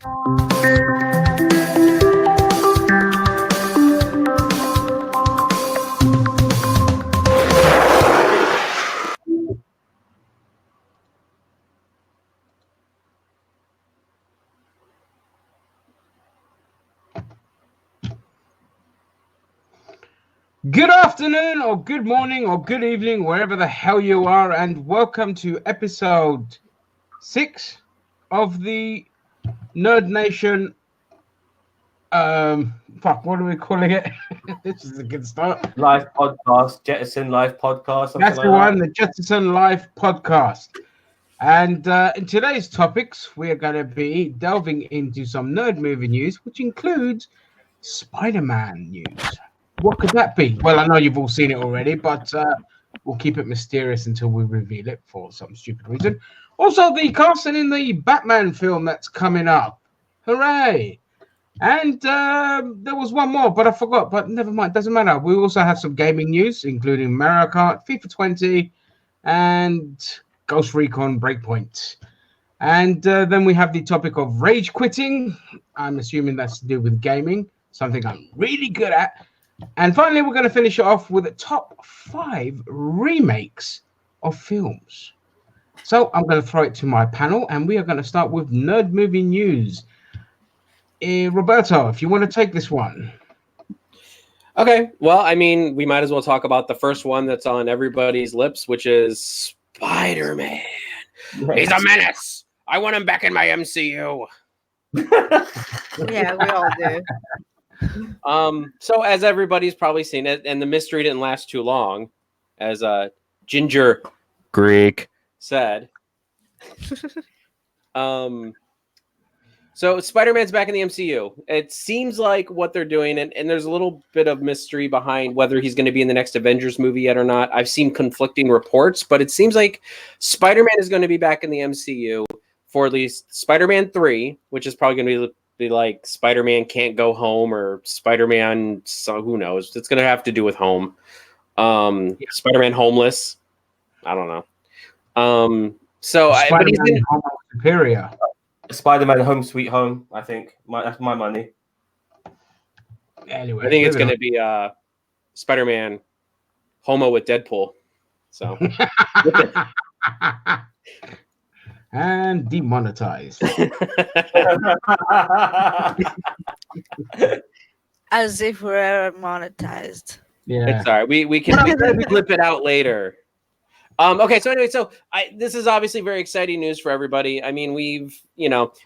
Good afternoon, or good morning, or good evening, wherever the hell you are, and welcome to episode 6 of the Nerd Nation. What are we calling it? This is a good start. Live podcast, Jettisoned Lifepodcast. That's the one, the Jettisoned Lifepodcast. And in today's topics, we are going to be delving into some nerd movie news, which includes Spider-Man news. What could that be? Well, I know you've all seen it already, but we'll keep it mysterious until we reveal it for some stupid reason. Also, the casting in the Batman film that's coming up. Hooray! And there was one more, but I forgot. But never mind, doesn't matter. We also have some gaming news, including Mario Kart, FIFA 20, and Ghost Recon Breakpoint. And then we have the topic of rage quitting. I'm assuming that's to do with gaming, something I'm really good at. And finally, we're going to finish it off with the top 5 remakes of films. So I'm going to throw it to my panel, and we are going to start with nerd movie news. Roberto, if you want to take this one. Okay, well, I mean, we might as well talk about the first one that's on everybody's lips, which is Spider-Man. He's a menace. I want him back in my MCU. Yeah, we all do. So as everybody's probably seen it, and the mystery didn't last too long, as Ginger Greek said. So Spider-Man's back in the MCU. It seems like what they're doing, and there's a little bit of mystery behind whether he's going to be in the next Avengers movie yet or not. I've seen conflicting reports, but it seems like Spider-Man is going to be back in the MCU for at least Spider-Man 3, which is probably going to be like Spider-Man Can't Go Home or Spider-Man, so who knows? It's going to have to do with home. Spider-Man Homeless. I don't know. But he's in Home Superior. Spider-Man Home Sweet Home, I think. That's my money. Anyway, I think it's going to be Spider-Man Homo with Deadpool. So and demonetized. As if we're monetized. Yeah. It's all right. We can clip it out later. Okay, so anyway, this is obviously very exciting news for everybody. I mean, we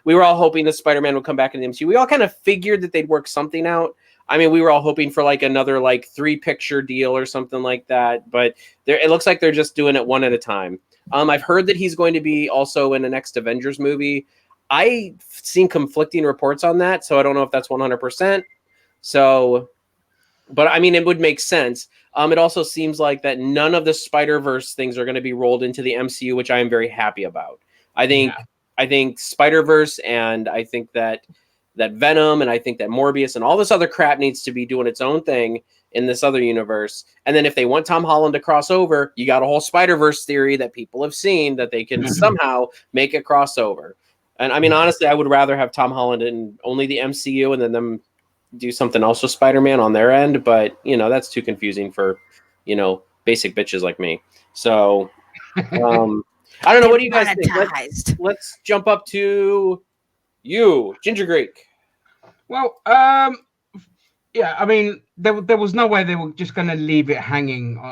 were all hoping that Spider-Man would come back in the MCU. We all kind of figured that they'd work something out. I mean, we were all hoping for like another 3-picture deal or something like that, but it looks like they're just doing it one at a time. I've heard that he's going to be also in the next Avengers movie. I've seen conflicting reports on that, so I don't know if that's 100%. So, but I mean, it would make sense. It also seems like that none of the Spider-Verse things are going to be rolled into the MCU, which I am very happy about. I think Spider-Verse, and I think that Venom, and I think that Morbius and all this other crap needs to be doing its own thing in this other universe. And then if they want Tom Holland to cross over, you got a whole Spider-Verse theory that people have seen that they can somehow make it crossover. And I mean, honestly, I would rather have Tom Holland in only the MCU and then them do something else with Spider-Man on their end, but that's too confusing for basic bitches like me. So I don't know. What do you guys think? Let's jump up to you, Ginger Greek. Well, yeah, I mean, there was no way they were just going to leave it hanging,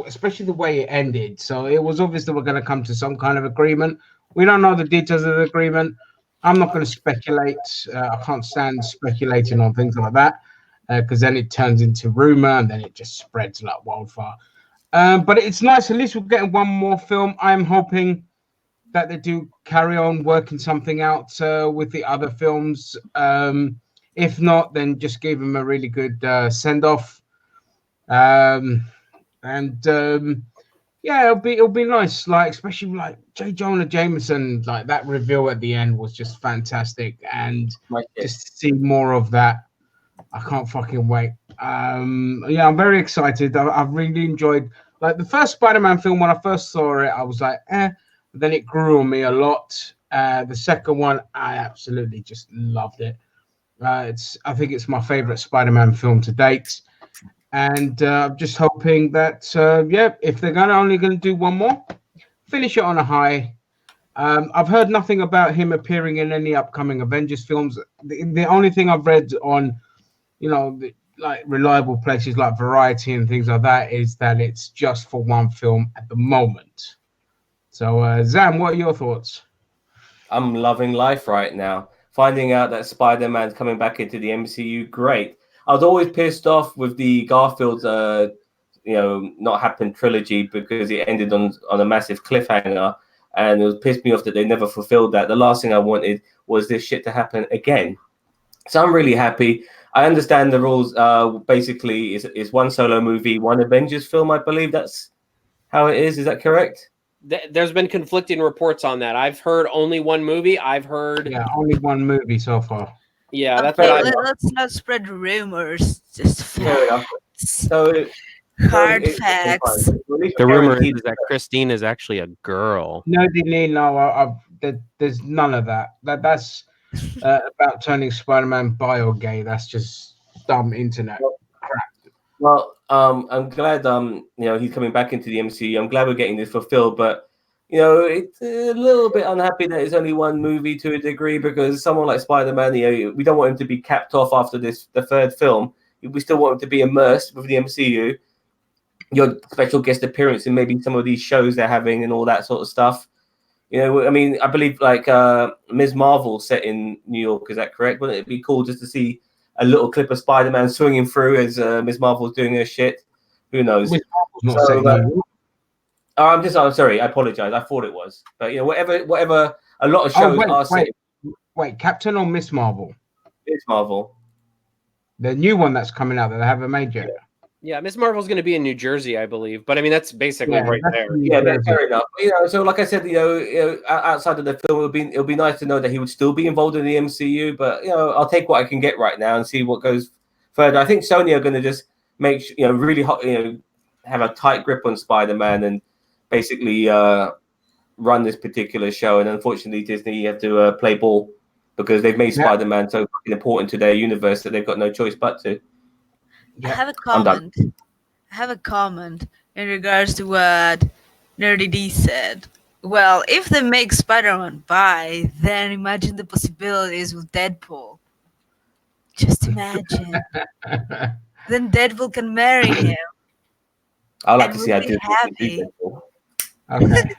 especially the way it ended. So it was obvious that we're going to come to some kind of agreement. We don't know the details of the agreement. I'm not going to speculate. I can't stand speculating on things like that because then it turns into rumor and then it just spreads like wildfire. But it's nice. At least we're getting one more film. I'm hoping that they do carry on working something out with the other films. If not, then just give them a really good send-off. Yeah, it'll be nice, especially J. Jonah Jameson, that reveal at the end was just fantastic, and just to see more of that, I can't fucking wait. Yeah, I'm very excited. I've really enjoyed the first Spider-Man film. When I first saw it, I was like, then it grew on me a lot, The second one, I absolutely just loved it. I think it's my favorite Spider-Man film to date, and I'm just hoping that if they're only going to do one more, finish it on a high. I've heard nothing about him appearing in any upcoming Avengers films. The only thing I've read on, like reliable places like Variety and things like that is that it's just for one film at the moment. So, Zam, what are your thoughts? I'm loving life right now. Finding out that Spider-Man's coming back into the MCU, great. I was always pissed off with the Garfield, not happen trilogy because it ended on a massive cliffhanger, and it was pissed me off that they never fulfilled that. The last thing I wanted was this shit to happen again. So I'm really happy. I understand the rules. Basically, it's one solo movie, one Avengers film. I believe that's how it is. Is that correct? There's been conflicting reports on that. I've heard only one movie. I've heard only one movie so far. Yeah, that's okay, what let's not spread rumors. Just Fair enough. facts. So Hard it's facts. fine. The rumor is that Christine is actually a girl. No, there's none of that. That's about turning Spider-Man bio gay. That's just dumb internet crap. Well, I'm glad he's coming back into the MCU. I'm glad we're getting this fulfilled, but it's a little bit unhappy that it's only one movie to a degree, because someone like Spider-Man, we don't want him to be capped off after the third film. We still want him to be immersed with the MCU. Your special guest appearance in maybe some of these shows they're having and all that sort of stuff. I mean, I believe like Ms. Marvel set in New York. Is that correct? Wouldn't it be cool just to see a little clip of Spider-Man swinging through as Ms. Marvel's doing her shit? Who knows? Ms. Marvel's not set in New York. I'm sorry. I apologize. I thought it was, but whatever. A lot of shows are set. Wait, Captain or Miss Marvel? Ms. Marvel. The new one that's coming out that they haven't made yet. Yeah, Miss Marvel's going to be in New Jersey, I believe. But I mean, that's basically right there. Yeah, that's fair enough. So like I said, outside of the film, it'll be nice to know that he would still be involved in the MCU. But I'll take what I can get right now and see what goes further. I think Sony are going to just make really hot, have a tight grip on Spider-Man and basically run this particular show. And unfortunately, Disney have to play ball because they've made Spider-Man so important to their universe that they've got no choice but to. I have a comment in regards to what Nerdy D said. Well, if they make Spider-Man bi, then imagine the possibilities with Deadpool. Just imagine. Then Deadpool can marry him. I like to see how Disney happy. Okay.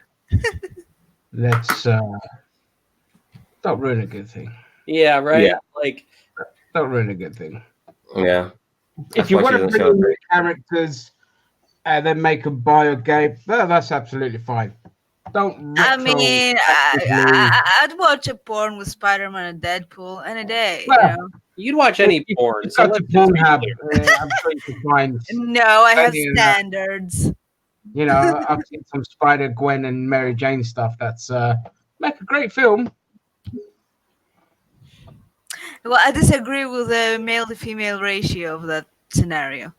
Let's don't ruin a good thing. Yeah, right. Yeah. Like, Don't ruin a good thing. Yeah. If you want to bring in the characters and then make them bi or gay, that's absolutely fine. Don't. I mean, I'd watch a porn with Spider-Man and Deadpool any day. Well, you'd watch any porn. It's So got to let's just be Pornhub. clear. I'm sure you can find. No, I have Any of standards. I've seen some Spider Gwen and Mary Jane stuff. That's make a great film. Well, I disagree with the male to female ratio of that scenario.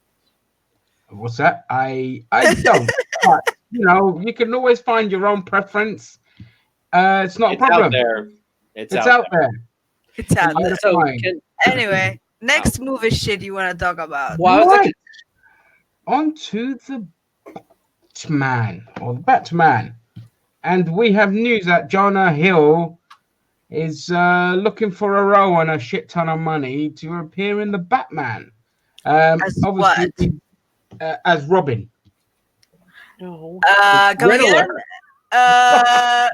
What's that? I don't. But, you can always find your own preference. It's not a problem. Out there. It's out there. It's out there. So Anyway, next movie shit you want to talk about. Right. On to the Batman. And we have news that Jonah Hill is looking for a role and a shit ton of money to appear in the Batman. As obviously, as Robin. No. Come Riddler. again? What?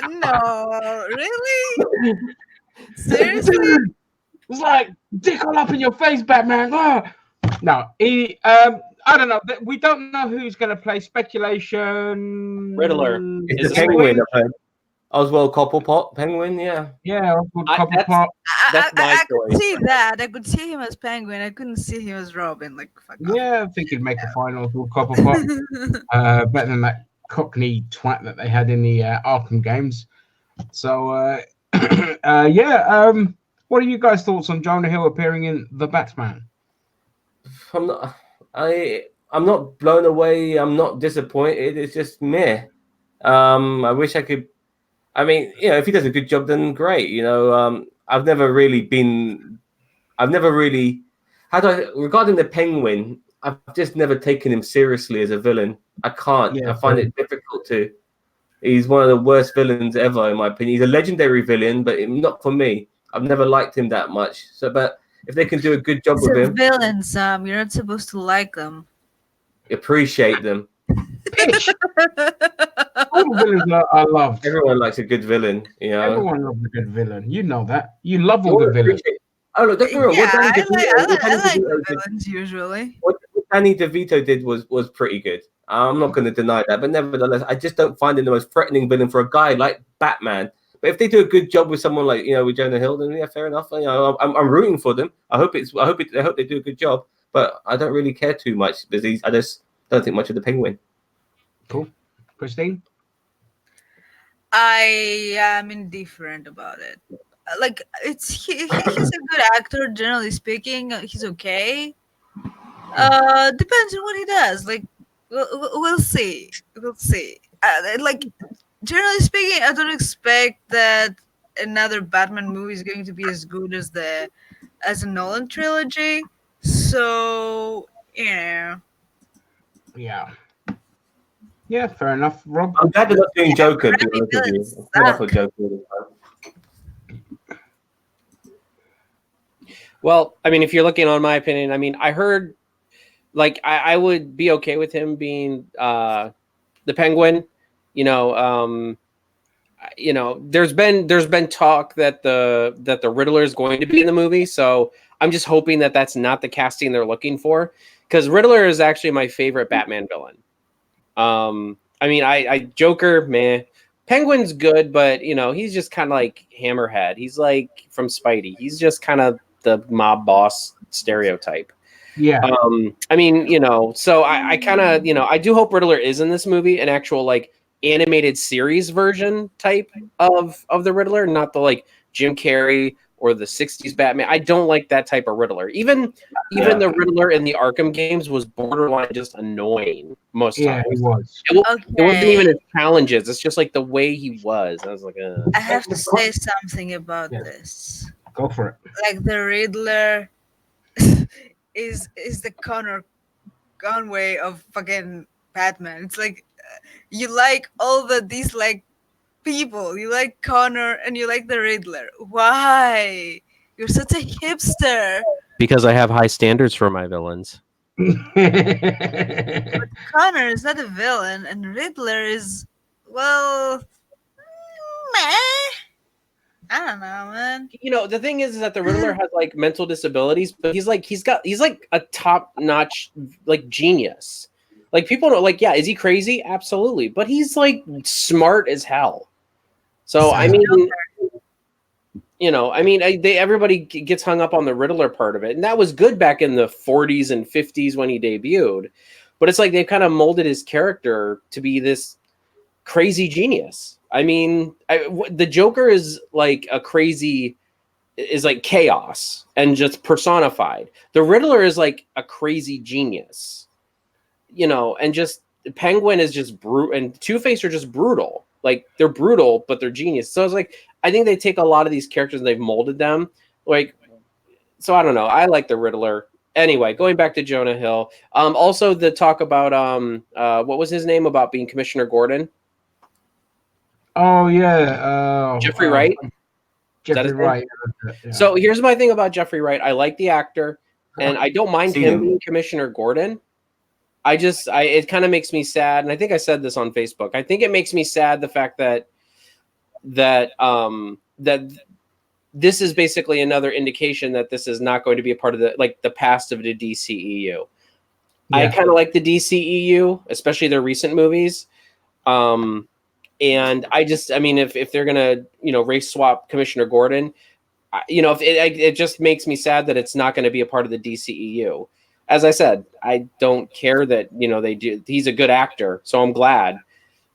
No, really? Seriously? It's like dick all up in your face, Batman. No, he. I don't know. We don't know who's going to play. Speculation. Riddler. It's the Penguin. Oswald Cobblepot, Penguin. Yeah. Yeah, Oswald Cobblepot. That's my I could choice. see that. I could see him as Penguin. I couldn't see him as Robin. Like, fuck off. Yeah, I think he'd make a fine Oswald Cobblepot. Better than that Cockney twat that they had in the Arkham games. So, what are you guys' thoughts on Jonah Hill appearing in The Batman? I'm not blown away. I'm not disappointed. It's just meh. I wish I could. I mean, if he does a good job, then great. I've never really. Regarding the Penguin, I've just never taken him seriously as a villain. I can't. Yeah, I find it difficult to. He's one of the worst villains ever, in my opinion. He's a legendary villain, but not for me. I've never liked him that much. So, but if they can do a good job with him, villains, you're not supposed to like them. Appreciate them. All villains are loved. Everyone likes a good villain. Everyone loves a good villain. You know that. You love all the villains. Oh, look, don't get me wrong. Yeah, What I like the villains usually. What Danny DeVito did was pretty good. I'm not going to deny that, but nevertheless, I just don't find him the most threatening villain for a guy like Batman. But if they do a good job with someone like with Jonah Hill, then yeah, fair enough. I'm rooting for them. I hope they do a good job. But I don't really care too much because I just don't think much of the Penguin. Cool, Christine. I am indifferent about it. Like he's a good actor, generally speaking. He's okay. Depends on what he does. Like we'll see. We'll see. Like generally speaking, I don't expect that another Batman movie is going to be as good as the Nolan trilogy. So Yeah. Yeah, fair enough, Rob. I'm glad they're not doing Joker. To be honest with you. I'm for Joker. Well, I mean, if you're looking on my opinion, I mean, I heard like I would be okay with him being the Penguin. There's been talk that the Riddler is going to be in the movie, so I'm just hoping that that's not the casting they're looking for, because Riddler is actually my favorite Batman villain. I mean, I Joker, meh. Penguin's good, but he's just kind of like Hammerhead. He's like from Spidey. He's just kind of the mob boss stereotype. Yeah. I mean, so I kind of, I do hope Riddler is in this movie, an actual like animated series version type of the Riddler, not the like Jim Carrey or the 60s Batman. I don't like that type of Riddler. Even the Riddler in the Arkham games was borderline just annoying most times. Yeah, he was. It wasn't even his challenges. It's just like the way he was. I was like, I have to say something about this. Go for it. Like the Riddler is the Connor Conway of fucking Batman. It's like you like all these like people. You like Connor and you like the Riddler. Why? You're such a hipster. Because I have high standards for my villains. But Connor is not a villain, and Riddler is, well, meh. I don't know, man. The thing is that the Riddler has like mental disabilities, but he's like a top-notch like genius. Like people don't like, yeah, is he crazy? Absolutely, but he's like smart as hell. So I mean, everybody gets hung up on the Riddler part of it, and that was good back in the 40s and 50s when he debuted. But it's like they've kind of molded his character to be this crazy genius. I mean, the Joker is like chaos and just personified. The Riddler is like a crazy genius, and just Penguin is just brutal, and Two-Face are just brutal. Like they're brutal, but they're genius. So it's like, I think they take a lot of these characters and they've molded them. Like, so I don't know. I like the Riddler. Anyway, going back to Jonah Hill. Also the talk about what was his name about being Commissioner Gordon? Oh yeah, Jeffrey Wright. Jeffrey Wright. Yeah. So here's my thing about Jeffrey Wright. I like the actor, and I don't mind him being Commissioner Gordon. It kind of makes me sad, and I think I said this on Facebook. I think it makes me sad the fact that this is basically another indication that this is not going to be a part of the past of the DCEU. Yeah. I kind of like the DCEU, especially their recent movies. And if they're gonna, race swap Commissioner Gordon, it just makes me sad that it's not going to be a part of the DCEU. As I said, I don't care that they do. He's a good actor, so I'm glad.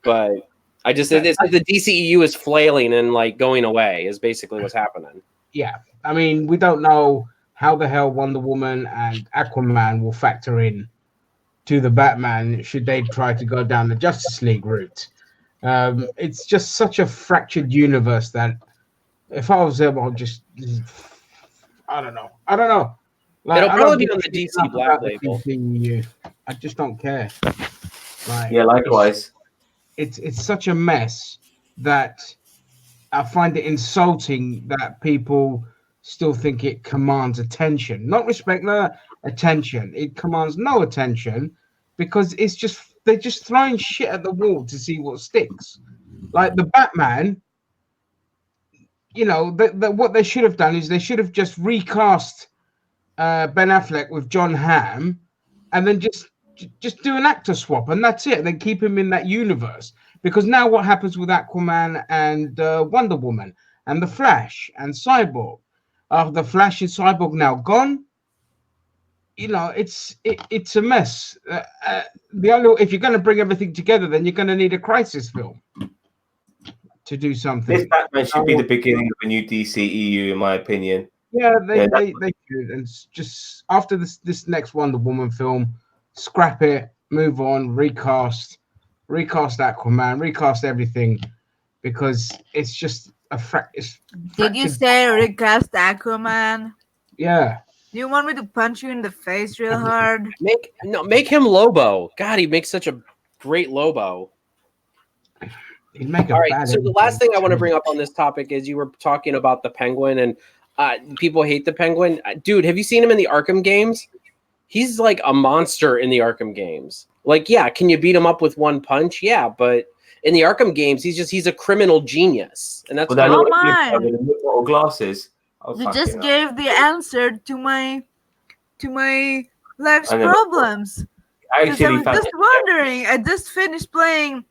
But it's like the DCEU is flailing and like going away is basically what's happening. Yeah, I mean, we don't know how the hell Wonder Woman and Aquaman will factor in to the Batman should they try to go down the Justice League route. It's just such a fractured universe that if I was them, I'll just I don't know. Like, It'll I probably don't be give on a the shit DC enough Black about the label. DCU. I just don't care. Like, Yeah, likewise. it's such a mess that I find it insulting that people still think it commands attention. Not respect, no attention. It commands no attention because they're just throwing shit at the wall to see what sticks. Like the Batman, what they should have done is they should have just recast Ben Affleck with John Hamm, and then just do an actor swap, and that's it. And then keep him in that universe. Because now what happens with Aquaman and Wonder Woman and the Flash and Cyborg? The Flash and Cyborg now gone. It's a mess. If you're going to bring everything together, then you're going to need a crisis film to do something. This Batman should be the beginning of a new DCEU, in my opinion. Yeah, they should. And just after this next Wonder Woman film, scrap it, move on, recast Aquaman, recast everything, because it's just Did you say recast Aquaman? Yeah. Do you want me to punch you in the face real hard? Make him Lobo. God, he makes such a great Lobo. He'd make a All right, bad so the last thing I want to bring up on this topic is you were talking about the Penguin, and people hate the Penguin. Dude, have you seen him in the Arkham games? He's like a monster in the Arkham games. Like, yeah, can you beat him up with one punch? Yeah, but in the Arkham games, he's a criminal genius, and that's Well, Oh my! with the little glasses. You just gave the answer to my life's problems. I was just wondering. I just finished playing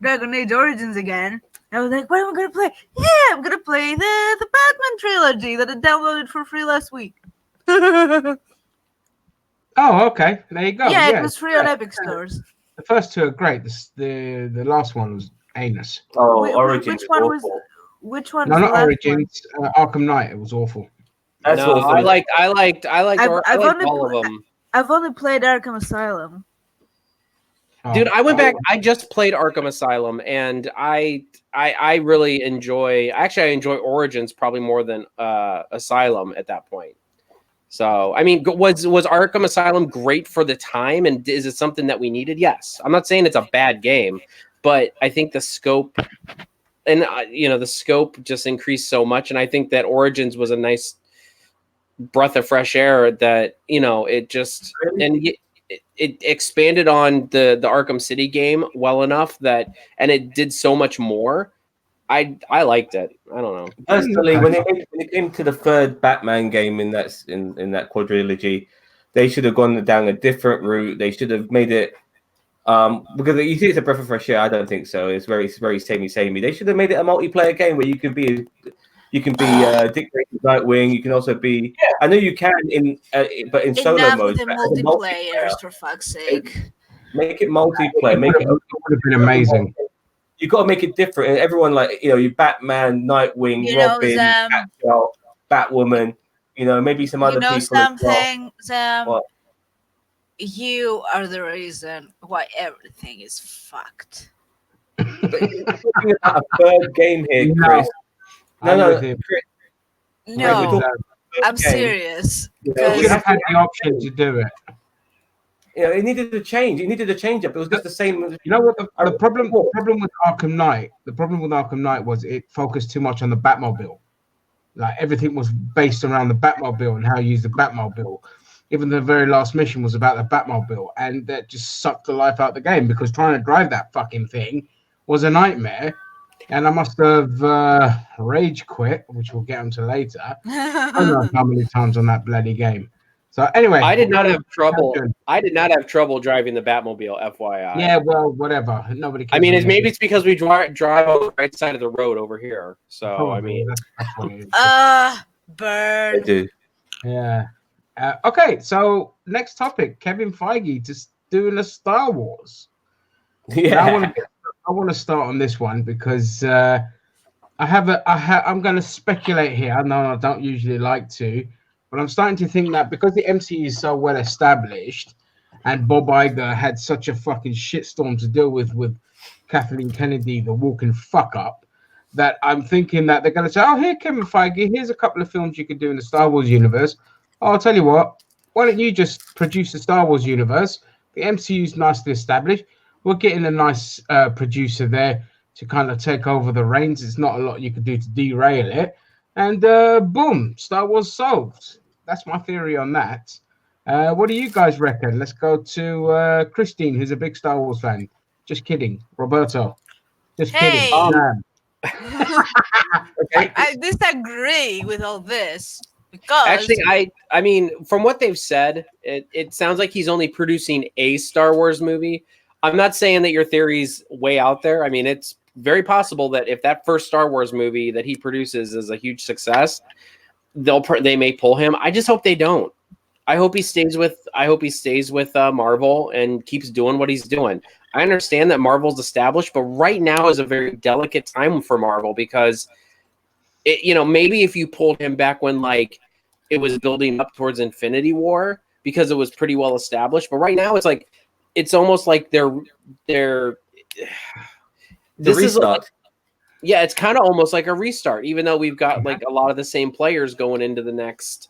Dragon Age Origins again. I was like, what am I gonna play? Yeah, I'm gonna play the Batman trilogy that I downloaded for free last week. Oh, okay. There you go. Yeah, it was free on Epic Stores. The first two are great. The last one was anus. Oh, Origins. Which one? No, not Origins. Arkham Knight. It was awful. That's awful. I liked all of them. I've only played Arkham Asylum. Dude, I went back. I just played Arkham Asylum, and I really enjoy. Actually, I enjoy Origins probably more than Asylum at that point. So, I mean, was Arkham Asylum great for the time, and is it something that we needed? Yes. I'm not saying it's a bad game, but I think the scope, and the scope just increased so much, and I think that Origins was a nice breath of fresh air. That it just it expanded on the Arkham City game well enough and it did so much more. I liked it. I don't know. Personally, when it came to the third Batman game in that quadrilogy, they should have gone down a different route. They should have made it because you think it's a breath of fresh air. I don't think so. It's very samey. They should have made it a multiplayer game where you can be Dick Grayson's Nightwing. You can also be. Yeah. I know you can but in solo mode. The multiplayers, for fuck's sake. Make it multiplayer. It would have been amazing. You got to make it different, and everyone you Batman, Nightwing, Robin, Catgirl, Batwoman. Maybe some other people. Something, Sam. What? You are the reason why everything is fucked. But you're talking about a third game here, Chris. No, I'm serious. You should have had the option to do it. It needed to change. It needed to change up. It was just the same. You know what the problem with Arkham Knight? The problem with Arkham Knight was it focused too much on the Batmobile. Like everything was based around the Batmobile and how you use the Batmobile. Even the very last mission was about the Batmobile, and that just sucked the life out of the game because trying to drive that fucking thing was a nightmare. And I must have rage quit, which we'll get onto later. I don't know how many times on that bloody game. So anyway, I did not have trouble. I did not have trouble driving the Batmobile, FYI. Yeah, well, whatever. Nobody cares. I mean, maybe it's because we drive on the right side of the road over here. So probably, that's what it is. Burn. I do. Yeah. Okay, so next topic: Kevin Feige just doing a Star Wars. Yeah. I want to start on this one because I'm going to speculate here. I know I don't usually like to, but I'm starting to think that because the MCU is so well established and Bob Iger had such a fucking shitstorm to deal with Kathleen Kennedy, the walking fuck up, that I'm thinking that they're going to say, oh, here, Kevin Feige, here's a couple of films you could do in the Star Wars universe. Oh, I'll tell you what, why don't you just produce the Star Wars universe? The MCU's nicely established. We're getting a nice producer there to kind of take over the reins. It's not a lot you could do to derail it. And boom, Star Wars solved. That's my theory on that. What do you guys reckon? Let's go to Christine, who's a big Star Wars fan. Just kidding. Roberto. Just Hey. kidding. I disagree with all this because actually, I mean, from what they've said, it sounds like he's only producing a Star Wars movie. I'm not saying that your theory's way out there. I mean, it's very possible that if that first Star Wars movie that he produces is a huge success, they may pull him. I just hope they don't. I hope he stays with Marvel and keeps doing what he's doing. I understand that Marvel's established, but right now is a very delicate time for Marvel because maybe if you pulled him back when like it was building up towards Infinity War because it was pretty well established, but right now it's almost like they're this restart. It's kind of almost like a restart, even though we've got like a lot of the same players going into the next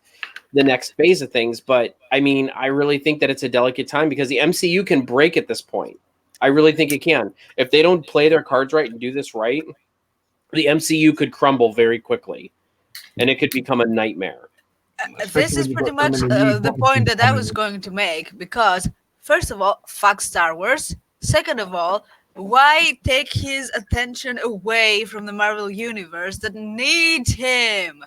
phase of things. But I mean, I really think that it's a delicate time because the MCU can break at this point. I really think it can. If they don't play their cards right and do this right, the MCU could crumble very quickly and it could become a nightmare. This is pretty much the point that I was going to make because, first of all, fuck Star Wars. Second of all, why take his attention away from the Marvel Universe that needs him?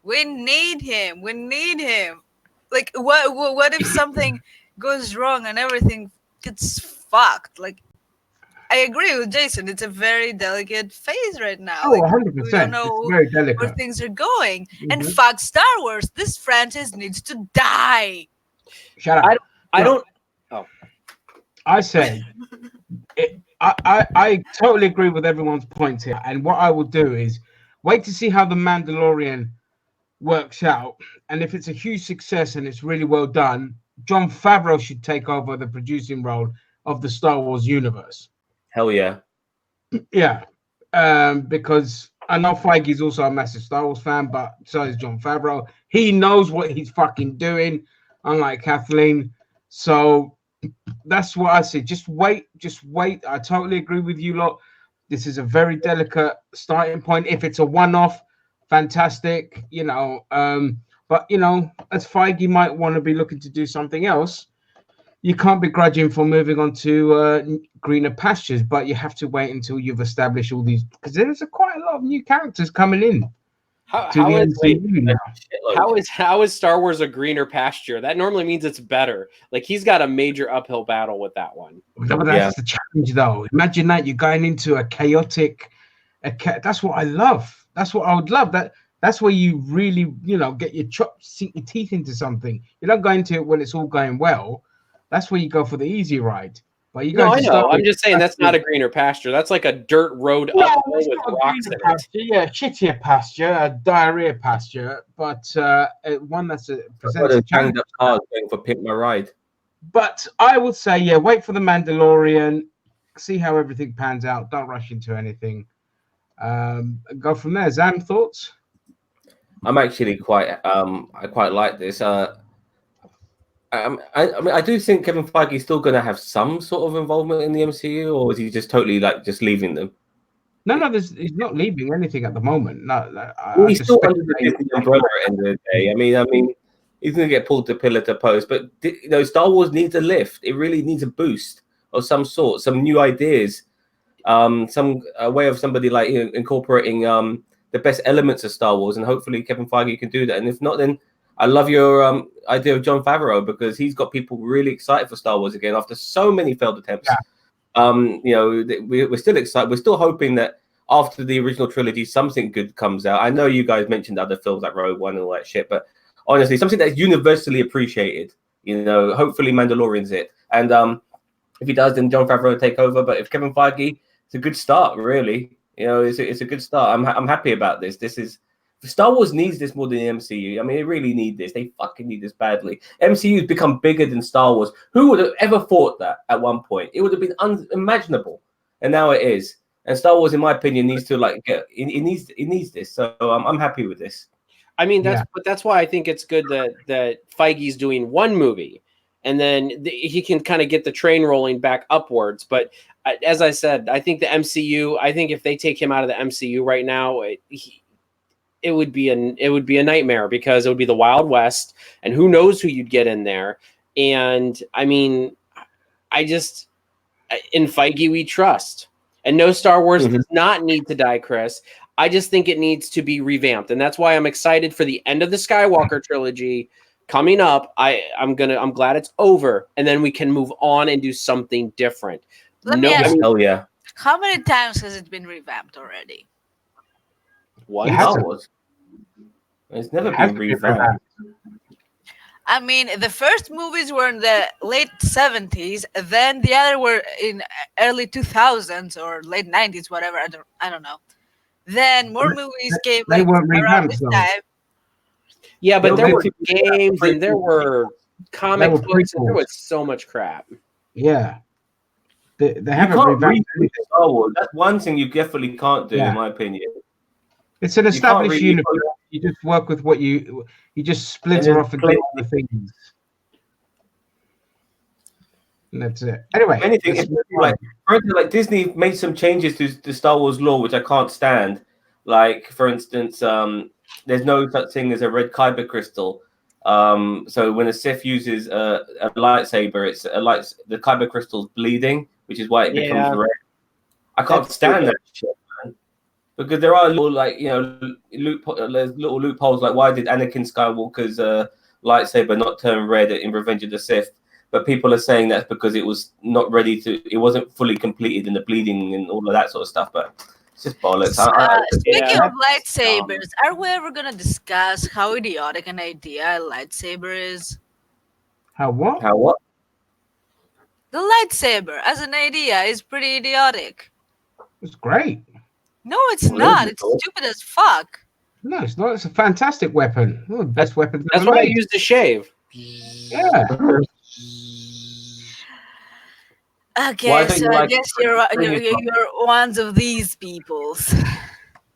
We need him. We need him. Like, what if something goes wrong and everything gets fucked? Like, I agree with Jason. It's a very delicate phase right now. Oh, 100%. We don't know where things are going. Mm-hmm. And fuck Star Wars. This franchise needs to die. Shut up. I don't. Oh. I say, I totally agree with everyone's points here. And what I will do is wait to see how The Mandalorian works out. And if it's a huge success and it's really well done, Jon Favreau should take over the producing role of the Star Wars universe. Hell yeah. Yeah. Because I know Feige's also a massive Star Wars fan, but so is Jon Favreau. He knows what he's fucking doing, unlike Kathleen. So that's what I say. Just wait. I totally agree with you lot. This is a very delicate starting point. If it's a one-off, fantastic, but as Feige might want to be looking to do something else, you can't begrudge him for moving on to greener pastures, but you have to wait until you've established all these, because there's quite a lot of new characters coming in. How is Star Wars a greener pasture? That normally means it's better. Like, he's got a major uphill battle with that one. That's the challenge, though. Imagine that you're going into a chaotic. That's what I love. That's what I would love. That's where you really, get your sink your teeth into something. You don't go into it when it's all going well. That's where you go for the easy ride. But you I know. I'm just saying that's not a greener pasture. That's like a dirt road uphill with rocks in it. Pasture, yeah, shittier pasture, a diarrhea pasture, but one that's presents a challenge. Cars going for Pick My Ride. But I would say, wait for The Mandalorian, see how everything pans out. Don't rush into anything. Go from there. Zam, thoughts? I'm actually I quite like this. I do think Kevin Feige is still going to have some sort of involvement in the MCU, or is he just totally just leaving them? No, he's not leaving anything at the moment. No, he's still under the Disney umbrella at the end of the day. I mean, he's going to get pulled to pillar to post. But Star Wars needs a lift. It really needs a boost of some sort, some new ideas, some way of somebody like incorporating the best elements of Star Wars, and hopefully Kevin Feige can do that. And if not, then I love your idea of Jon Favreau, because he's got people really excited for Star Wars again after so many failed attempts. Yeah. We're still excited. We're still hoping that after the original trilogy, something good comes out. I know you guys mentioned other films like Rogue One and all that shit, but honestly, something that's universally appreciated. Hopefully Mandalorian's it. And if he does, then Jon Favreau will take over. But if Kevin Feige, it's a good start, really. It's a good start. I'm happy about this. Star Wars needs this more than the MCU. I mean, they really need this. They fucking need this badly. MCU's become bigger than Star Wars. Who would have ever thought that at one point? It would have been unimaginable. and now it is. And Star Wars, in my opinion, needs to like get it needs this. So I'm happy with this. I mean, that's why I think it's good that Feige's doing one movie, and then he can kind of get the train rolling back upwards. But as I said, I think the MCU. I think if they take him out of the MCU right now, it would be a nightmare, because it would be the Wild West, and who knows who you'd get in there. And I mean, in Feige we trust, and no, Star Wars does not need to die, Chris. I just think it needs to be revamped, and that's why I'm excited for the end of the Skywalker trilogy coming up. I'm glad it's over, and then we can move on and do something different. Hell yeah! How many times has it been revamped already? One Star Wars. It's never been revamped. I mean, the first movies were in the late 70s, then the other were in early 2000s or late 90s, whatever. I don't know. Then more movies came They weren't around revamped, this though. time. Yeah, but there were games and there were comic books and there was so much crap. Yeah. They haven't can't revamped reboot Star Wars. That's one thing you definitely can't do, Yeah. in my opinion. It's an established universe. You just work with what you just splinter off and do other things. And that's it. Anyway, anything, like Disney made some changes to the Star Wars lore, which I can't stand. Like, for instance, there's no such thing as a red kyber crystal. So when a Sith uses a lightsaber, it's the kyber crystal's bleeding, which is why it becomes red. I can't stand that shit, man. Because there are little, like, there's little loopholes. Like, why did Anakin Skywalker's lightsaber not turn red in Revenge of the Sith? But people are saying that's because it was not ready to. It wasn't fully completed in the bleeding and all of that sort of stuff. But it's just bollocks. Speaking of lightsabers, are we ever gonna discuss how idiotic an idea a lightsaber is? How what? How what? The lightsaber as an idea is pretty idiotic. It's great. No, it's not. It's stupid as fuck. No, it's not. It's a fantastic weapon. One of the best weapons. That's what I used to shave. Yeah. Okay, so I guess you're one of these peoples.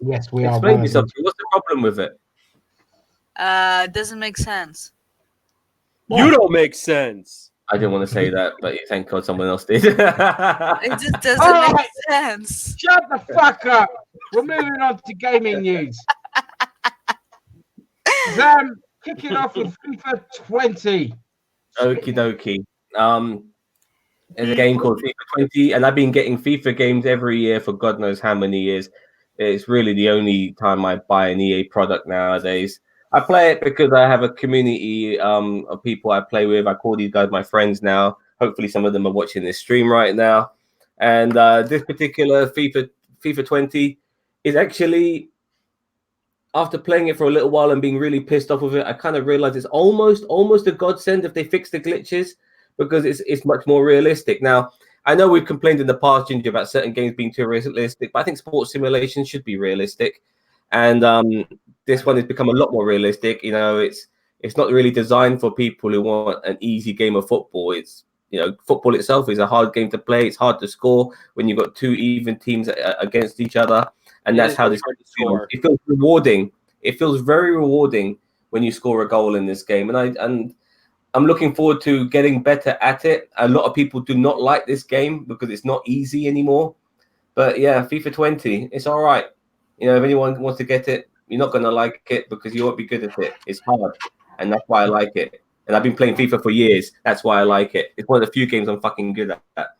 Yes, we are. Explain yourself. What's the problem with it? It doesn't make sense. You don't make sense. I didn't want to say that, but thank God someone else did. It just doesn't make sense. Shut the fuck up. We're moving on to gaming news. Zam, kicking off with FIFA 20. Okie dokie. There's a game called FIFA 20, and I've been getting FIFA games every year for God knows how many years. It's really the only time I buy an EA product nowadays. I play it because I have a community of people I play with. I call these guys my friends now. Hopefully some of them are watching this stream right now. And this particular FIFA 20 is actually, after playing it for a little while and being really pissed off with it, I kind of realized it's almost a godsend if they fix the glitches, because it's much more realistic. Now, I know we've complained in the past, Ginger, about certain games being too realistic, but I think sports simulation should be realistic. And this one has become a lot more realistic. You know, it's not really designed for people who want an easy game of football. It's, football itself is a hard game to play. It's hard to score when you've got two even teams against each other. And that's how this feels. It feels rewarding. It feels very rewarding when you score a goal in this game. And I'm looking forward to getting better at it. A lot of people do not like this game because it's not easy anymore. But yeah, FIFA 20, it's all right. If anyone wants to get it, you're not going to like it because you won't be good at it. It's hard. And that's why I like it. And I've been playing FIFA for years. That's why I like it. It's one of the few games I'm fucking good at.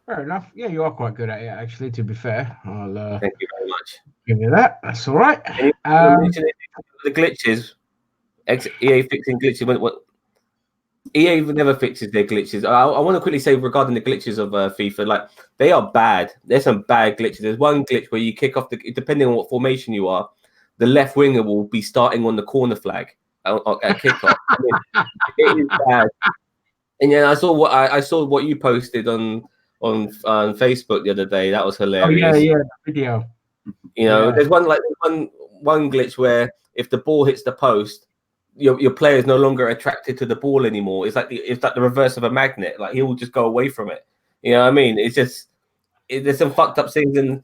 Fair enough. Yeah, you are quite good at it, actually, to be fair. I'll Thank you very much. give you that. That's all right. The glitches. EA fixing glitches. What EA never fixes their glitches. I want to quickly say regarding the glitches of FIFA, like, they are bad. There's some bad glitches. There's one glitch where you kick off depending on what formation you are, the left winger will be starting on the corner flag at kickoff. It is bad. And yeah, I saw what you posted on Facebook the other day. That was hilarious. Oh yeah, video. There's one glitch where if the ball hits the post, your player is no longer attracted to the ball anymore. It's like the reverse of a magnet. Like, he will just go away from it. You know what I mean? It's just there's some fucked up things, and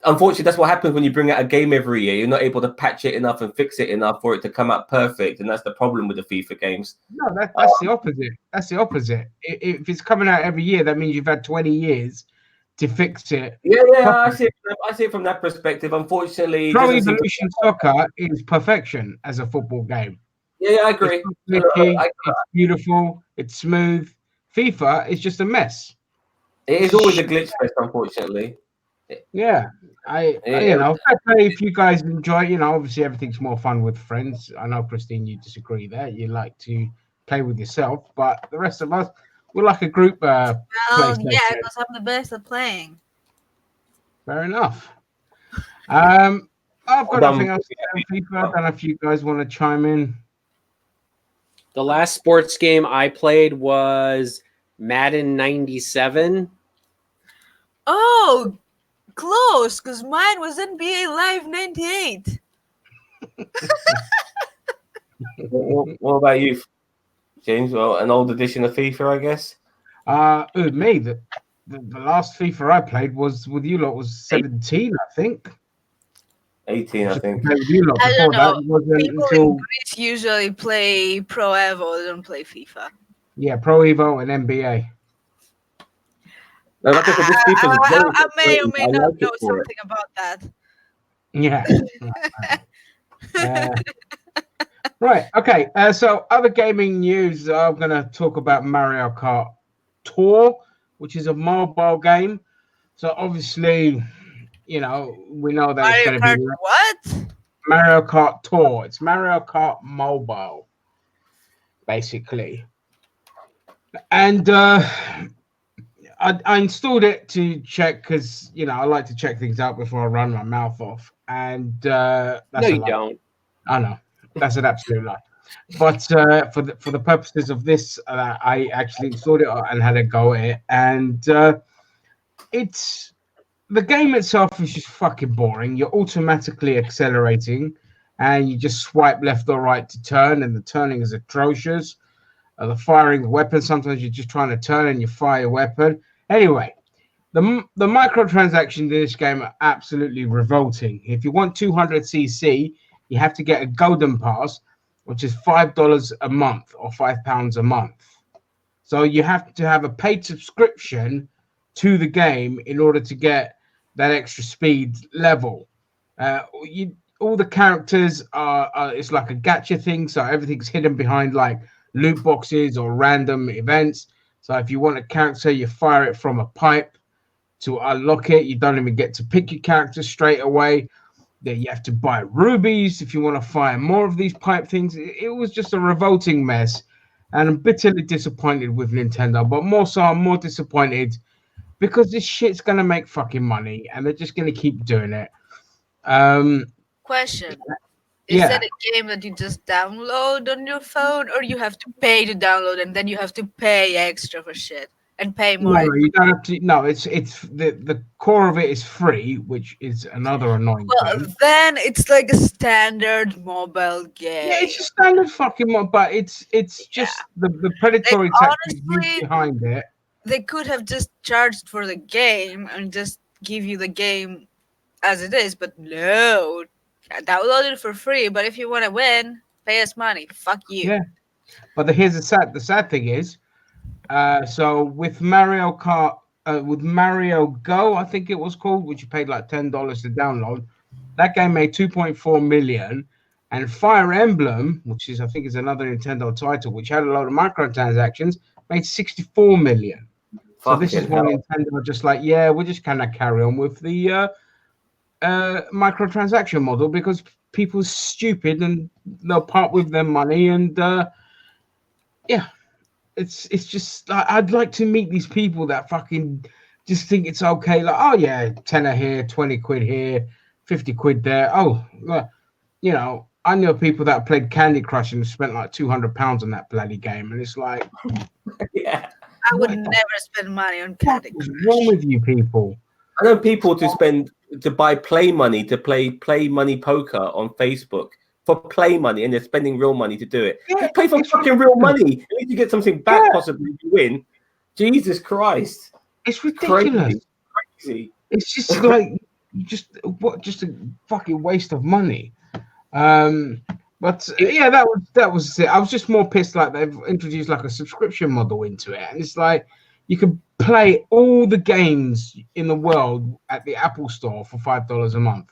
unfortunately, that's what happens when you bring out a game every year. You're not able to patch it enough and fix it enough for it to come out perfect, and that's the problem with the FIFA games. No, that's the opposite. That's the opposite. If it's coming out every year, that means you've had 20 years to fix it. Yeah, I see it from that perspective. Unfortunately, Pro Evolution Soccer is perfection as a football game. Yeah, I agree. It's beautiful. It's smooth. FIFA is just a mess. It is always a glitch fest, unfortunately. Yeah, you know, if you guys enjoy, you know, obviously everything's more fun with friends. I know, Christine, you disagree there. You like to play with yourself, but the rest of us, we're like a group. Yeah, because I'm the best at playing. Fair enough. I've got nothing else to say on FIFA. I don't know if you guys want to chime in. The last sports game I played was Madden 97. Oh, close, because mine was NBA Live 98. What about you, James? Well, an old edition of FIFA, I guess. Me, the last FIFA I played was with you lot was 17, I think. 18, I think. I don't know. People in Greece usually play Pro Evo, they don't play FIFA. Yeah, Pro Evo and NBA. I may or may not know something about that. Yeah. Right. Okay. So other gaming news, I'm going to talk about Mario Kart Tour, which is a mobile game. So obviously, you know, we know that it's going to be what? Mario Kart Tour. It's Mario Kart Mobile, basically. And I installed it to check because, you know, I like to check things out before I run my mouth off. And that's no, you don't. I know. That's an absolute lie. But for the purposes of this, I actually installed it and had a go at it. And the game itself is just fucking boring. You're automatically accelerating and you just swipe left or right to turn, and the turning is atrocious. The firing the weapon, sometimes you're just trying to turn and you fire a weapon. Anyway, the microtransactions in this game are absolutely revolting. If you want 200cc, you have to get a golden pass, which is $5 a month or £5 a month. So you have to have a paid subscription to the game in order to get that extra speed level. All the characters are it's like a gacha thing, so everything's hidden behind like loot boxes or random events. So if you want a character, you fire it from a pipe to unlock it. You don't even get to pick your character straight away. Then you have to buy rubies if you want to fire more of these pipe things. It was just a revolting mess, and I'm bitterly disappointed with Nintendo. But more so, I'm more disappointed because this shit's gonna make fucking money, and they're just gonna keep doing it. Question. Is that a game that you just download on your phone, or you have to pay to download and then you have to pay extra for shit and pay more? No, you don't have to. No, it's the core of it is free, which is another annoying thing. Then it's like a standard mobile game. Yeah, it's a standard fucking mobile, but it's just the predatory tactics used behind it. They could have just charged for the game and just give you the game as it is, but no. Download it for free, but if you want to win, pay us money. Fuck you. Yeah, but here's the sad thing is, so with Mario Kart, with Mario Go, I think it was called, which you paid like $10 to download. That game made 2.4 million, and Fire Emblem, which is I think is another Nintendo title, which had a lot of microtransactions, made 64 million. So this is why Nintendo are just like, yeah, we're just kind of carry on with the microtransaction model because people are stupid and they'll part with their money, and it's just I'd like to meet these people that fucking just think it's okay, like, oh yeah, tenner here, 20 quid here, 50 quid there. Oh, you know, I know people that played Candy Crush and spent like £200 on that bloody game, and it's like, yeah, I would never spend money on Candy Crush. What's wrong with you people? I know people to buy play money to play money poker on Facebook for play money, and they're spending real money to do it. Yeah, pay for fucking real money. At least you get something back, possibly if you win. Jesus Christ, it's ridiculous. crazy. It's just like just a fucking waste of money. But yeah, that was it. I was just more pissed like they've introduced like a subscription model into it, and it's like you can play all the games in the world at the Apple Store for $5 a month.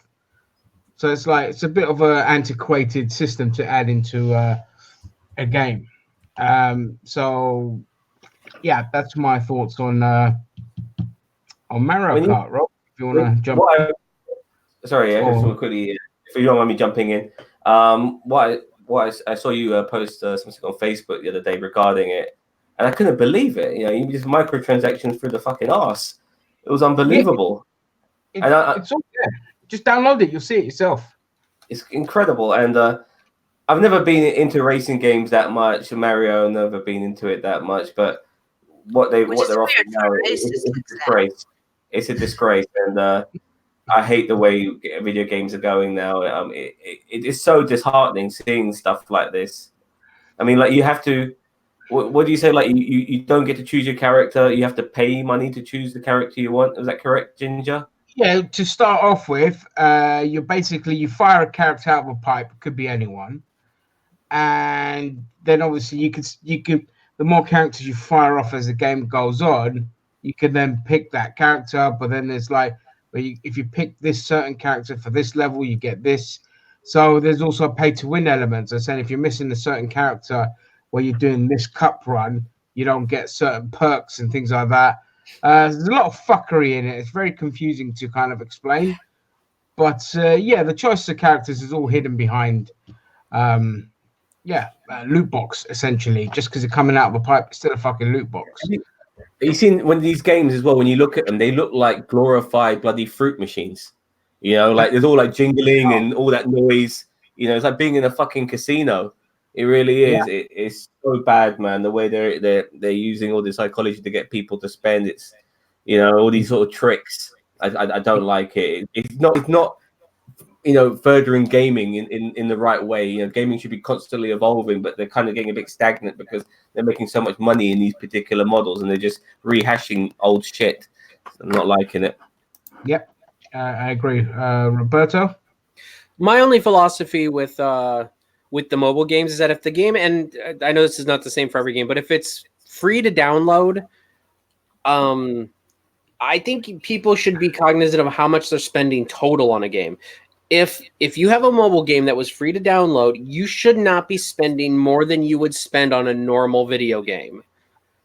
So it's like it's a bit of an antiquated system to add into a game. So yeah, that's my thoughts on Mario Kart. Rob, if you want to jump. Sorry, I just want to quickly, if you don't mind me jumping in. I saw you post something on Facebook the other day regarding it, and I couldn't believe it. You know, you just microtransactions through the fucking arse. It was unbelievable. Yeah, it's all there. Just download it. You'll see it yourself. It's incredible, and I've never been into racing games that much. Mario, never been into it that much, but what they're offering now is a disgrace. It's a disgrace, and I hate the way video games are going now. It is so disheartening seeing stuff like this. I mean, like you have to. What do you say? Like you don't get to choose your character. You have to pay money to choose the character you want. Is that correct, Ginger? Yeah. To start off with, you fire a character out of a pipe. It could be anyone, and then obviously you could. The more characters you fire off as the game goes on, you can then pick that character. But then there's like. If you pick this certain character for this level, you get this. So there's also a pay-to-win element. I said if you're missing a certain character where you're doing this cup run, you don't get certain perks and things like that. There's a lot of fuckery in it. It's very confusing to kind of explain. But yeah, the choice of characters is all hidden behind, loot box, essentially. Just because they're coming out of a pipe, it's still a fucking loot box. You seen one of these games as well? When you look at them, they look like glorified bloody fruit machines. You know, like there's all like jingling and all that noise. You know, it's like being in a fucking casino. It really is. Yeah. It's so bad, man. The way they're using all the psychology to get people to spend. It's, you know, all these sort of tricks. I don't like it. It's not. You know, furthering gaming in the right way. You know, gaming should be constantly evolving, but they're kind of getting a bit stagnant because they're making so much money in these particular models and they're just rehashing old shit. I'm not liking it. Yep, I agree. Roberto? My only philosophy with the mobile games is that if the game, and I know this is not the same for every game, but if it's free to download, I think people should be cognizant of how much they're spending total on a game. If you have a mobile game that was free to download, you should not be spending more than you would spend on a normal video game.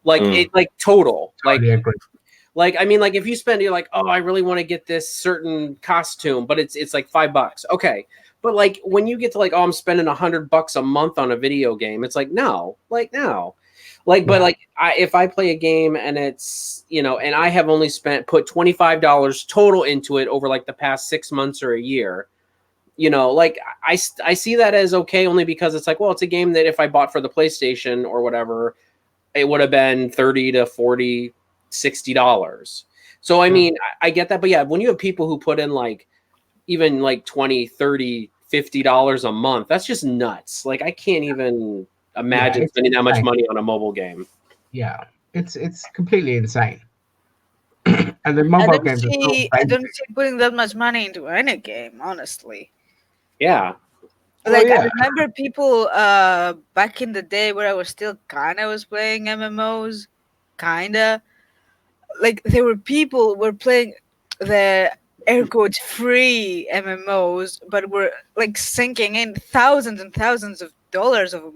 Total. Totally agree. Like, I mean, like if you spend, you're like, oh, I really want to get this certain costume, but it's like $5. Okay. But like when you get to like, oh, I'm spending $100 a month on a video game, it's like, no. But if I play a game and it's, you know, and I have only put $25 total into it over like the past 6 months or a year, you know, like I see that as okay, only because it's like, well, it's a game that if I bought for the PlayStation or whatever, it would have been $30 to $40, $60. So, I mean, I get that. But yeah, when you have people who put in like even like $20, $30, $50 a month, that's just nuts. Like I can't even imagine spending that much money on a mobile game. Yeah, it's completely insane. And the mobile games I don't see putting that much money into any game, honestly. Yeah. I remember people back in the day where I was still was playing MMOs, kinda. Like there were people who were playing the air quotes free MMOs, but were like sinking in thousands and thousands of dollars of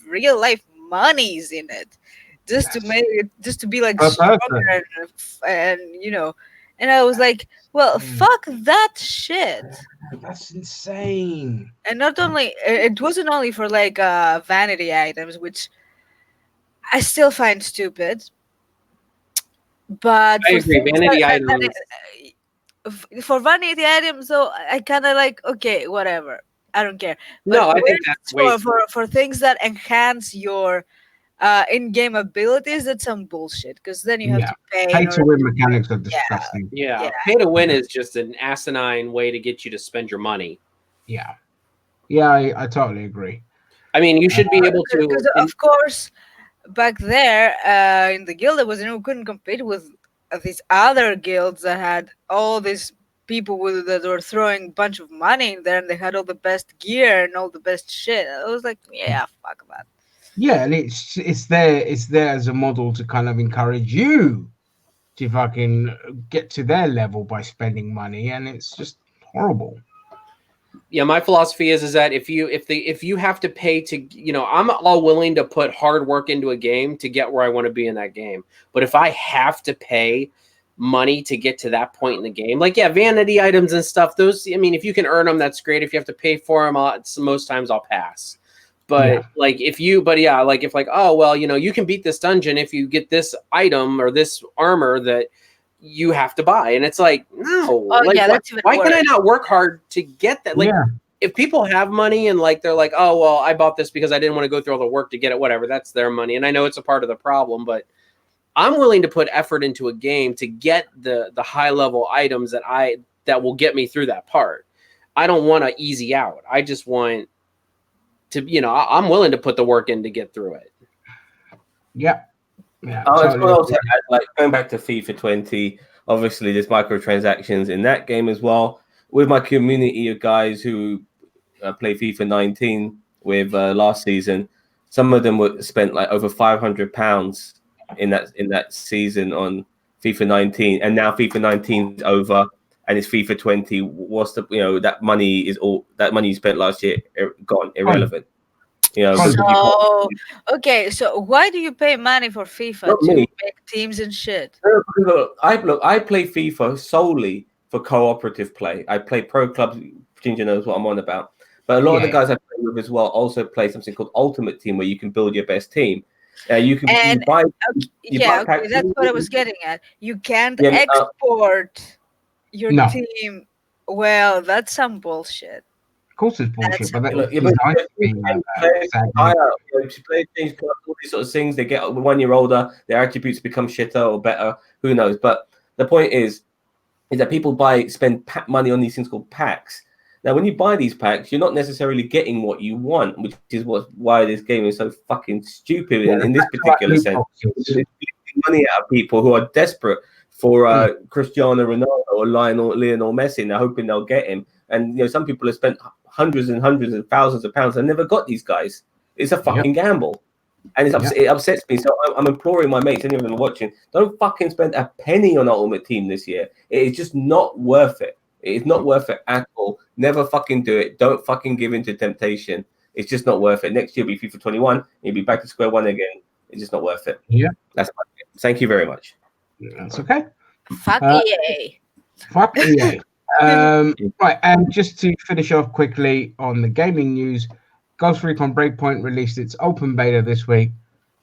real life monies in it, just to make it, just to be like stronger and you know. And I was like, well, fuck that shit. That's insane. And not only, it wasn't only for like vanity items, which I still find stupid. But I agree, vanity items. For vanity items, though, I kind of like, okay, whatever. I don't care. But no, I think that's for things that enhance your in-game abilities, that's some bullshit. Because then you have to pay. Pay-to-win mechanics are disgusting. Yeah, pay-to-win is just an asinine way to get you to spend your money. Yeah, I totally agree. I mean, you should be able to. Because of course, back there in the guild, there was couldn't compete with these other guilds that had all these people that were throwing a bunch of money in there, and they had all the best gear and all the best shit. I was like, yeah, fuck that. Yeah, and it's there as a model to kind of encourage you to fucking get to their level by spending money, and it's just horrible. Yeah, my philosophy is that if you have to pay to, I'm all willing to put hard work into a game to get where I want to be in that game. But if I have to pay money to get to that point in the game, like, yeah, vanity items and stuff, those, I mean, if you can earn them, that's great. If you have to pay for them, most times I'll pass. But oh, well, you can beat this dungeon if you get this item or this armor that you have to buy, and it's like, no. Oh, like, yeah, that's even why worse. can I not work hard to get that? Like, if people have money and like they're like, oh, well, I bought this because I didn't want to go through all the work to get it, whatever, that's their money, and I know it's a part of the problem, but I'm willing to put effort into a game to get the high level items that will get me through that part. I don't want to easy out. I just want to, I'm willing to put the work in to get through it. Yeah. Yeah, totally. Like going back to FIFA 20, obviously there's microtransactions in that game as well. With my community of guys who play FIFA 19 with last season, some of them were spent like over £500 in that season on FIFA 19, and now FIFA 19 is over and it's FIFA 20. What's the that money you spent last year gone, irrelevant. So, okay, so why do you pay money for FIFA to make teams and shit? Look, I play FIFA solely for cooperative play. I play pro clubs. Ginger knows what I'm on about. But a lot of the guys I play with as well also play something called Ultimate Team, where you can build your best team. You can buy. That's what I was getting at. You can't export your team. Well, that's some bullshit. Of course, it's bullshit, but play change all these sort of things. They get 1 year older, their attributes become shitter or better. Who knows? But the point is that people spend money on these things called packs. Now, when you buy these packs, you're not necessarily getting what you want, which is why this game is so fucking stupid in this particular sense. It's money out of people who are desperate for Cristiano Ronaldo or Lionel Messi, and they're hoping they'll get him. And some people have spent hundreds and hundreds of thousands of pounds and never got these guys. It's a fucking gamble, and it upsets me. So I'm imploring my mates, any of them watching, don't fucking spend a penny on Ultimate Team this year. It is just not worth it. It is not worth it at all. Never fucking do it. Don't fucking give in to temptation. It's just not worth it. Next year will be FIFA 21. You'll be back to square one again. It's just not worth it. Yeah, that's my opinion. Thank you very much. That's okay. Fuck EA. Fuck EA. Right, and just to finish off quickly on the gaming news, Ghost Recon Breakpoint released its open beta this week.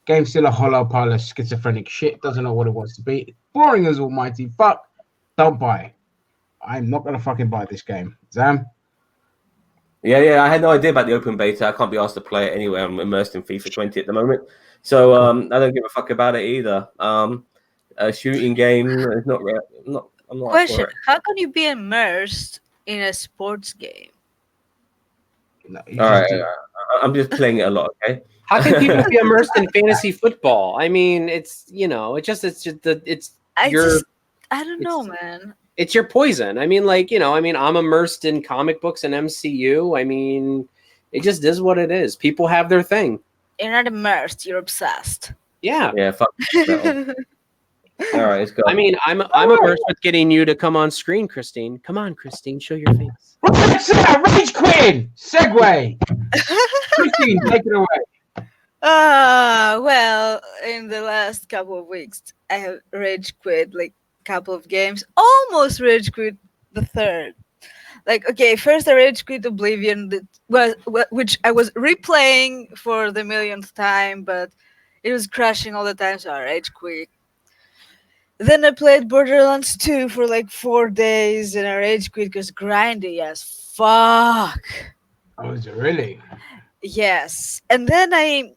Game's still a hollow pile of schizophrenic shit. Doesn't know what it wants to be. It's boring as almighty fuck. Don't buy it. I'm not gonna fucking buy this game. Zam? Yeah. I had no idea about the open beta. I can't be asked to play it anyway. I'm immersed in FIFA 20 at the moment, so I don't give a fuck about it either. A shooting game is not. I'm not. Question: how can you be immersed in a sports game? No, all right, I'm just playing it a lot. Okay. How can people be immersed in fantasy football? I mean, I don't know, man. It's your poison. I mean, I'm immersed in comic books and MCU. I mean, it just is what it is. People have their thing. You're not immersed. You're obsessed. Yeah. Yeah. Fuck. All right, let's go. I mean, I'm immersed with getting you to come on screen, Christine. Come on, Christine, show your face. Ragequitting! Segue! Christine, take it away. Well, in the last couple of weeks, I have rage quit like a couple of games. Almost rage quit the third. Like, okay, first I rage quit Oblivion, which I was replaying for the millionth time, but it was crashing all the time, so I rage quit. Then I played Borderlands 2 for like 4 days, and I rage quit because grindy as fuck. Oh, is it really? Yes. And then I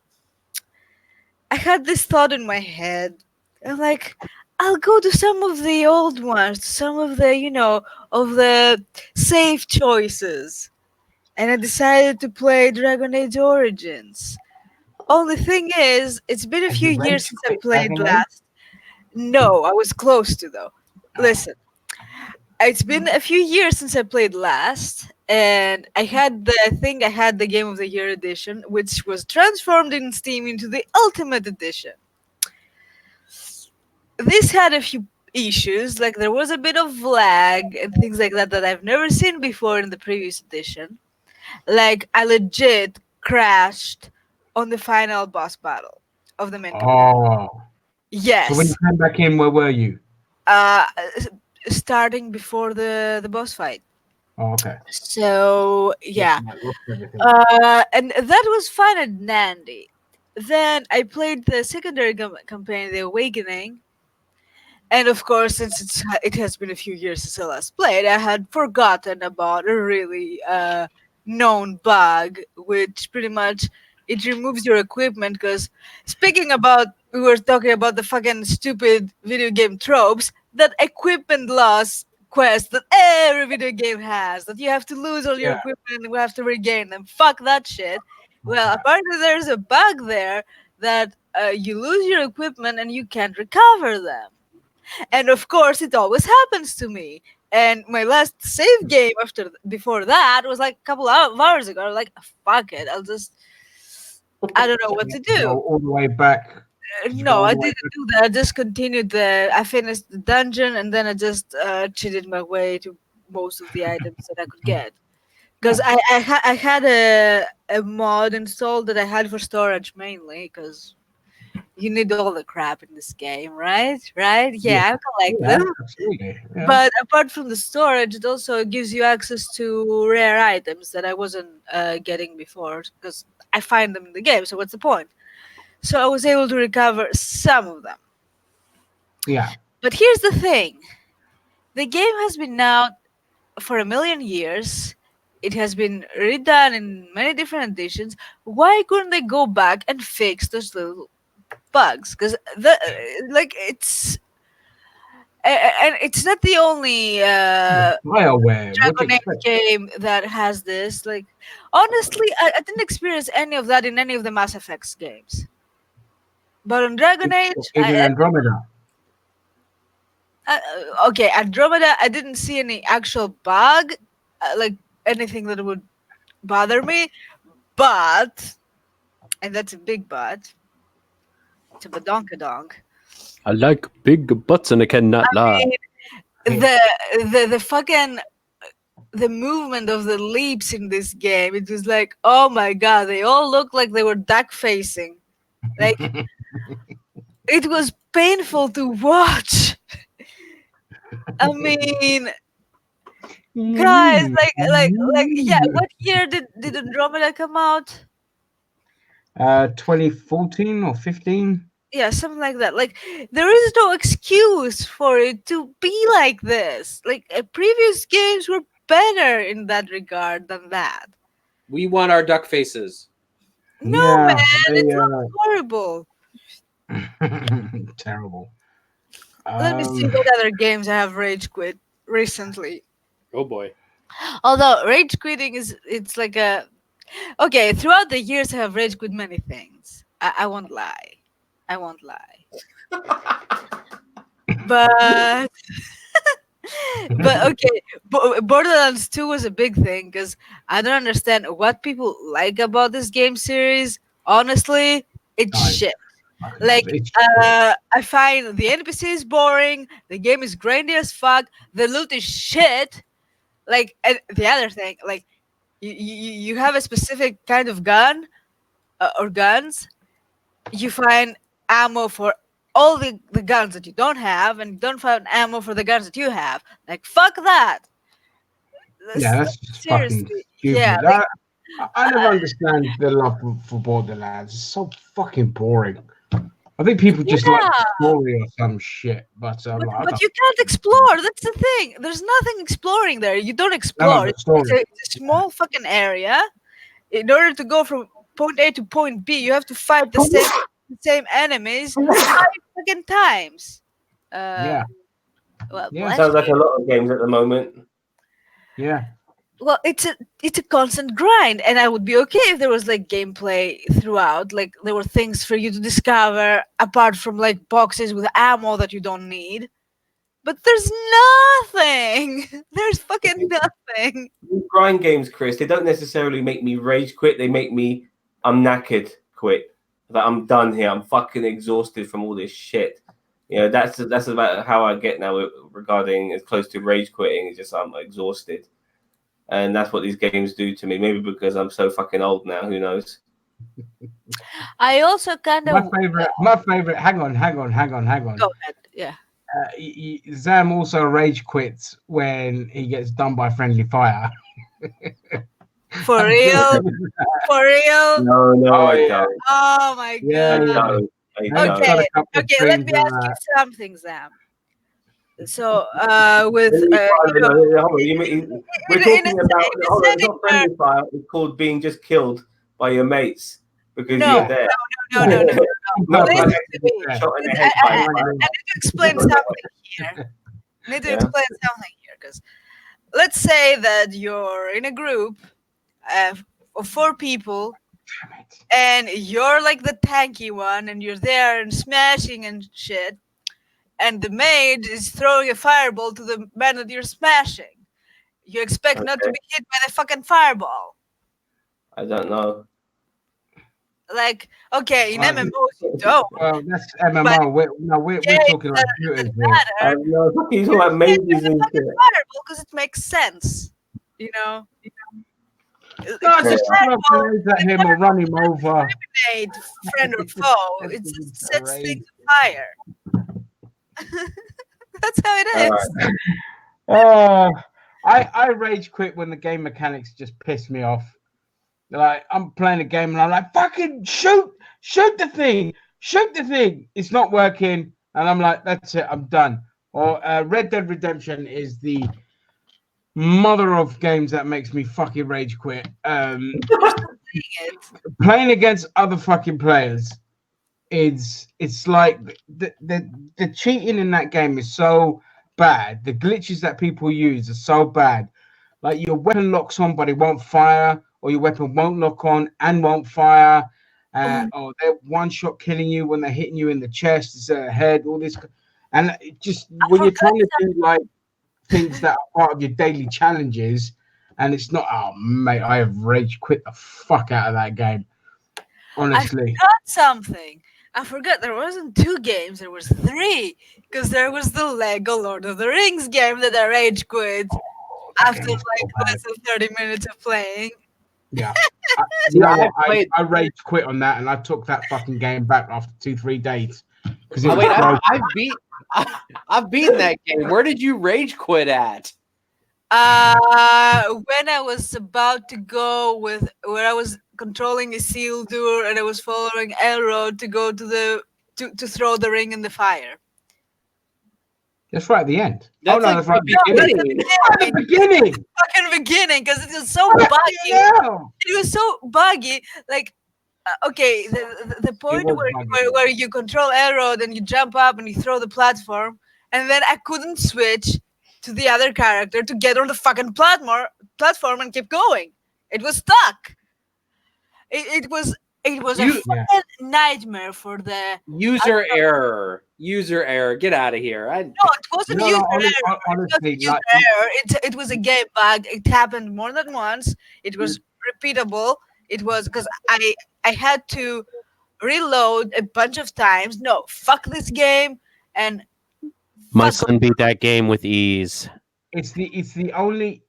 had this thought in my head. I'm like, I'll go to some of the old ones, some of the, of the safe choices. And I decided to play Dragon Age Origins. Only thing is, it's been a few years since I played last. No, I was close to though. Listen, it's been a few years since I played last, and I had the Game of the Year edition, which was transformed in Steam into the Ultimate Edition. This had a few issues, like there was a bit of lag and things like that I've never seen before in the previous edition. Like I legit crashed on the final boss battle of the main campaign. Oh, Yes. so when you came back in, where were you? Starting before the boss fight. Oh, okay. So yeah, Yes, I lost everything. and that was fun and dandy. Then I played the secondary campaign, The Awakening, and of course, since it has been a few years since I last played, I had forgotten about a really known bug, which pretty much it removes your equipment. Because speaking about, we were talking about the fucking stupid video game tropes, that equipment loss quest that every video game has, that you have to lose all your Yeah. equipment and you have to regain them. Fuck that shit. Well, apparently there's a bug there that you lose your equipment and you can't recover them. And of course, it always happens to me. And my last save game before that was like a couple of hours ago. I was like, fuck it, I don't know what to do. Go all the way back. No, I didn't do that. I just continued I finished the dungeon and then I just cheated my way to most of the items that I could get. Because I had a mod installed that I had for storage mainly, because you need all the crap in this game, right? Right? Yeah, I collect them. Absolutely. Yeah. But apart from the storage, it also gives you access to rare items that I wasn't getting before, because I find them in the game. So what's the point? So I was able to recover some of them. Yeah. But here's the thing: the game has been out for 1,000,000 years. It has been redone in many different editions. Why couldn't they go back and fix those little bugs? Because it's and it's not the only BioWare. Dragon Age game that has this. Like, honestly, I didn't experience any of that in any of the Mass Effects games. But on Dragon Age, Even Andromeda. Okay, Andromeda, I didn't see any actual bug, like anything that would bother me. But, and that's a big but, it's a badonkadonk. I like big butts and I cannot lie. Mean, the fucking the movement of the leaps in this game, it was like, oh my god, they all look like they were duck facing. Like it was painful to watch. I mean, guys, like yeah, what year did Andromeda come out? 2014 or 15. Yeah, something like that. Like, there is no excuse for it to be like this. Like, previous games were better in that regard than that. We want our duck faces. No, man, it looks horrible. Terrible. Let me see what other games I have rage quit recently. Oh boy. Although rage quitting it's like a okay, throughout the years I have rage quit many things. I won't lie. I won't lie. But okay, Borderlands 2 was a big thing because I don't understand what people like about this game series. Honestly, it's shit. Like, I find the NPCs boring, the game is grindy as fuck, the loot is shit. Like, and the other thing, like, you have a specific kind of gun or guns, you find ammo for all the guns that you don't have, and you don't find ammo for the guns that you have. Like, fuck that. That's seriously fucking stupid. Yeah, like, I never understand the love for Borderlands. It's so fucking boring. I think people just like the story or some shit, but you can't explore. That's the thing. There's nothing exploring there. You don't explore. It's a small fucking area. In order to go from point A to point B, you have to fight the same enemies 5 fucking times. Well, sounds like a lot of games at the moment. Yeah. Well, it's a constant grind, and I would be okay if there was like gameplay throughout. Like there were things for you to discover apart from like boxes with ammo that you don't need. But there's nothing. There's fucking nothing. Grind games, Chris, they don't necessarily make me rage quit. They make me, I'm knackered quit. Like, I'm done here. I'm fucking exhausted from all this shit. You know, that's about how I get now regarding as close to rage quitting. It's just I'm exhausted. And that's what these games do to me. Maybe because I'm so fucking old now. Who knows? I also kind of My favorite. Hang on. go ahead. Yeah. Zam also rage quits when he gets done by friendly fire. For real? For real? No, Oh, I yeah. don't. Oh my Yeah, god. yeah. I don't. Okay. Okay, let me ask you something, Zam. So, with We're in talking about. Hold on, it's setting not friendly fire. It's called being just killed by your mates because No, you're there. no. Not Listen like to me. shot in the I head by need to explain something here. Because let's say that you're in a group of 4 people, and you're like the tanky one, and you're there and smashing and shit, and the maid is throwing a fireball to the man that you're smashing. You expect not to be hit by the fucking fireball. I don't know. Like, okay, in MMOs you don't. Well, that's MMO. We're talking like shooters here. I don't know. He's talking about mages and shit. Fireball because it makes sense, you know. No, it's just grenades at him or run him over. Eliminate friend or foe. It sets things on fire. That's how it is. Right. I rage quit when the game mechanics just piss me off. Like I'm playing a game and I'm like, fucking shoot the thing. It's not working, and I'm like, that's it, I'm done. Or Red Dead Redemption is the mother of games that makes me fucking rage quit. Playing against other fucking players, it's like the cheating in that game is so bad. The glitches that people use are so bad. Like your weapon locks on, but it won't fire, or your weapon won't lock on and won't fire, or they're one shot killing you when they're hitting you in the chest, instead of the head, all this, and it just when you're trying to do like things that are part of your daily challenges, and it's not. Oh mate, I have rage quit the fuck out of that game. Honestly, I forgot something. I forgot there wasn't 2 games, there was 3, because there was the Lego Lord of the Rings game that I rage quit after like less than 30 minutes of playing. Yeah. I rage quit on that, and I took that fucking game back after 2-3 days. I've beaten that game. Where did you rage quit at? When I was about to go where I was controlling a seal door and I was following Elrod to go to throw the ring in the fire. That's right at the end. That's that's right at the beginning. Fucking beginning, because it was so buggy. It was so buggy. Like, okay, the point where you control Elrod and you jump up and you throw the platform, and then I couldn't switch to the other character to get on the fucking platform and keep going. It was stuck. It was a fucking nightmare for the user error. Get out of here. No, it wasn't user error. Honestly, it was a game bug. It happened more than once. It was repeatable. It was because I had to reload a bunch of times. No, fuck this game. And my son beat that game with ease. It's the only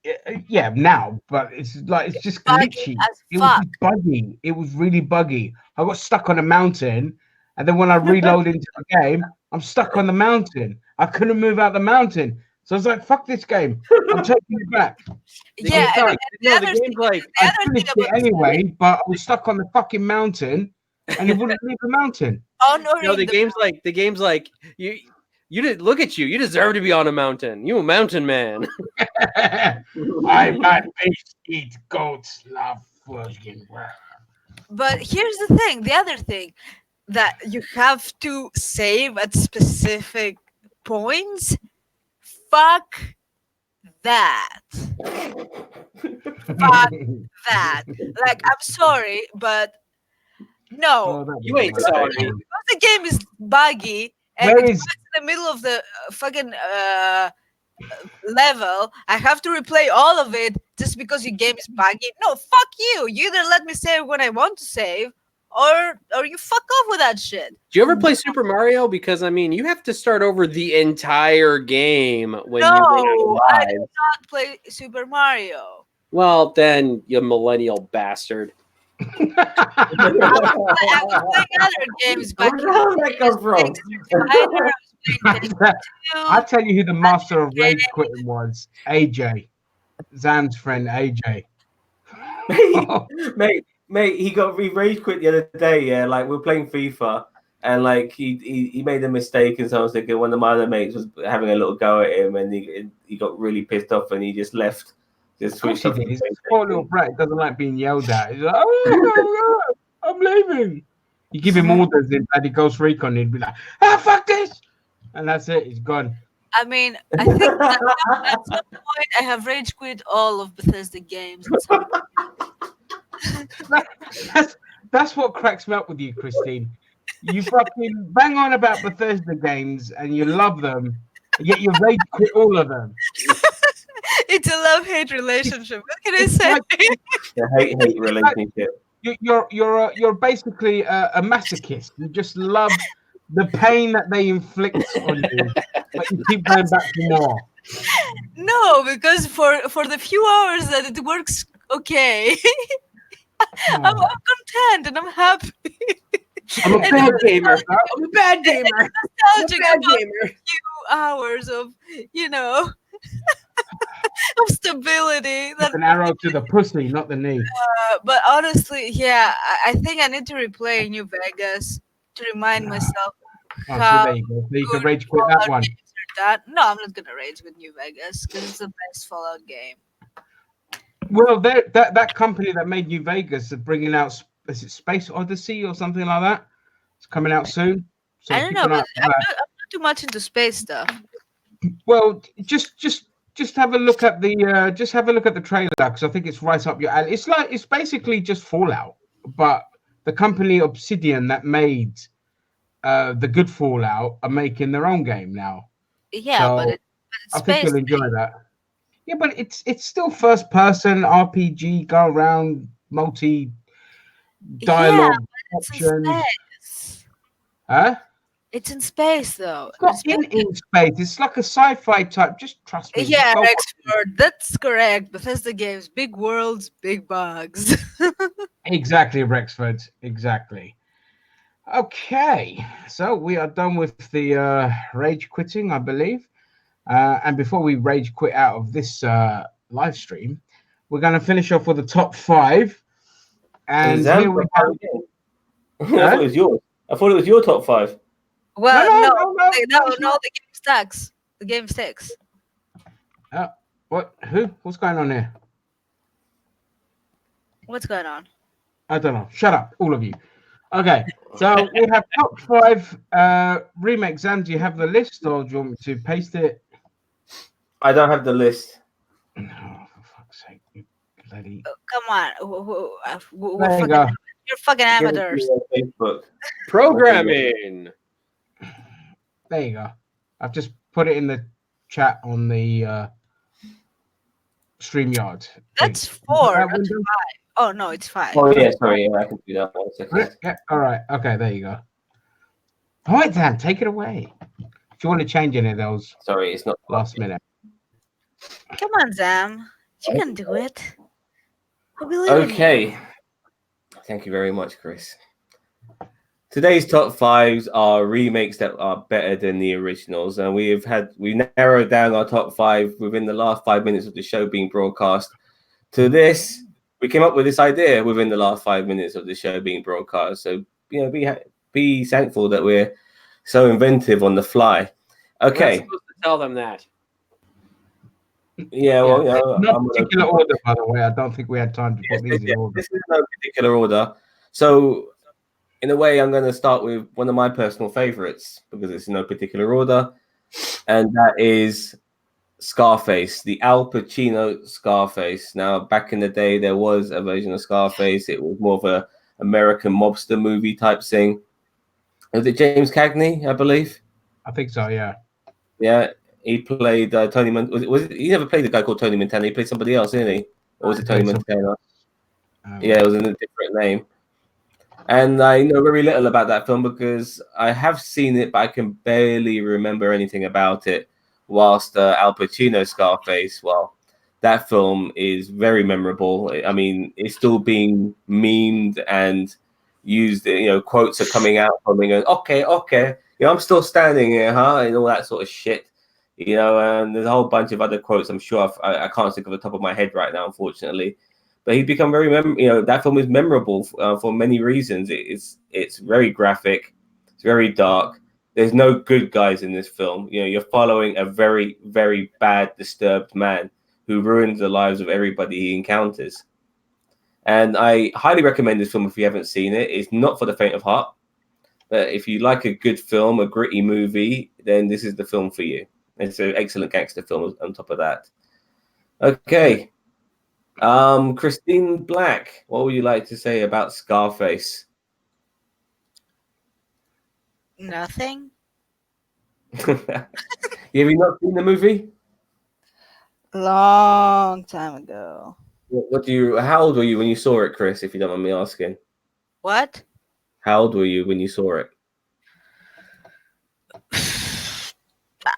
now, but it's just glitchy. It was buggy. It was really buggy. I got stuck on a mountain, and then when I reload into the game, I'm stuck on the mountain. I couldn't move out the mountain, so I was like, "Fuck this game! I'm taking it back." Yeah, I finished it anyway, but I was stuck on the fucking mountain, and it wouldn't leave the mountain. The game's like you. You did look at you. You deserve to be on a mountain. You a mountain man. I'm not beast eat goats, love virgin. But here's the thing. The other thing that you have to save at specific points. Fuck that. Fuck that. Like, I'm sorry, but no. Oh, that You was ain't my sorry. favorite. Because the game is buggy and Where it's is- in the middle of the fucking level, I have to replay all of it just because your game is buggy. No, fuck you. You either let me save when I want to save, or you fuck off with that shit. Do you ever play Super Mario? Because I mean, you have to start over the entire game when you No, I live. do not play Super Mario. Well, then you millennial bastard. I was playing other games back Where the hell did that come from? I tell you who the master of rage quitting was. AJ. Zan's friend AJ. mate, he got rage quit the other day. Yeah, like we were playing FIFA, and like he made a mistake, and so I was thinking one of my other mates was having a little go at him, and he got really pissed off, and he just left. Just Of course switched he off. did. He's a poor little brat. He doesn't like being yelled at. He's like, oh, I'm leaving. You give him orders in bloody Ghost Recon, he'd be like, fuck this. And that's it. He's gone. I mean, I think at some point I have rage quit all of Bethesda games. At some That's what cracks me up with you, Christine. You fucking bang on about Bethesda games and you love them, yet you rage quit all of them. It's a love-hate relationship. What can I say? A hate relationship. You're basically a masochist. You just love the pain that they inflict on you, but you keep going back for more. No, because for the few hours that it works okay, I'm content and I'm happy. I'm a bad gamer. I'm a bad gamer. Nostalgic about a few hours of, of stability. That, An arrow to the pussy, not the knee. but honestly, yeah, I think I need to replay New Vegas to remind myself Oh, how so there you go. So you can good rage quit that Fallout one. games are done. No, I'm not gonna rage with New Vegas because it's the best Fallout game. Well, that company that made New Vegas are bringing out, is it Space Odyssey or something like that? It's coming out soon. So I don't keep know, an eye but out for I'm that. not too much into space stuff. Well, just have a look at the trailer because I think it's right up your alley. It's basically just Fallout, but the company Obsidian that made the good Fallout are making their own game now. Yeah, So but it's I think space. you'll enjoy that. Yeah, but it's still first person RPG, go around, multi dialogue It's in options. space. Huh? It's in space, though. It's not in space. It's like a sci-fi type. Just trust me. Yeah, Go- Rexford, that's correct. Bethesda games, big worlds, big bugs. Exactly, Rexford. Exactly. Okay, so we are done with the rage quitting, I believe. And before we rage quit out of this live stream, we're going to finish off with the top 5. And here we have. I thought it was yours. I thought it was your top 5. Well, No, the game stacks. The game sticks. What? Who? What's going on here? What's going on? I don't know. Shut up, all of you. Okay, so we have top 5 remakes. Sam, do you have the list, or do you want me to paste it? I don't have the list. Oh, for fuck's sake, you bloody. Come on. There you go. You're fucking amateurs. Facebook. Programming. There you go. I've just put it in the chat on the StreamYard. That's thing. 4, That not window? 5. Oh, no, it's 5. Oh yeah, sorry, yeah, I can do that. 1 second. Yeah, all right. Okay, there you go. All right, Dan, take it away. If you want to change any of those Sorry, it's not last minute. Come on, Zam. You can do it. I believe in you. Okay. Thank you very much, Chris. Today's top 5s are remakes that are better than the originals, and we narrowed down our top 5 within the last 5 minutes of the show being broadcast. To this, we came up with this idea within the last 5 minutes of the show being broadcast. So be thankful that we're so inventive on the fly. We're Okay. not supposed to tell them that. Yeah. Well, No particular order, by the way. I don't think we had time to put these in order. This is no particular order. So, in a way, I'm going to start with one of my personal favorites because it's in no particular order, and that is Scarface, the Al Pacino Scarface. Now, back in the day, there was a version of Scarface. It was more of a American mobster movie type thing. Was it James Cagney, I believe? I think so. Yeah. Yeah, he played Tony. He never played a guy called Tony Montana. He played somebody else, didn't he? Or was it Tony Montana? Yeah, it was in a different name. And I know very little about that film because I have seen it, but I can barely remember anything about it. Whilst Al Pacino Scarface, well, that film is very memorable. I mean, it's still being memed and used. Quotes are coming out from me going, okay, I'm still standing here, huh? And all that sort of shit. And there's a whole bunch of other quotes. I'm sure I can't think of the top of my head right now, unfortunately. But he's become very that film is memorable for many reasons. It's very graphic. It's very dark. There's no good guys in this film. You're following a very, very bad, disturbed man who ruins the lives of everybody he encounters. And I highly recommend this film if you haven't seen it. It's not for the faint of heart. But if you like a good film, a gritty movie, then this is the film for you. It's an excellent gangster film on top of that. Okay. Christine Black, what would you like to say about Scarface? Nothing. Have you not seen the movie? Long time ago. How old were you when you saw it, Chris, if you don't mind me asking? What? How old were you when you saw it?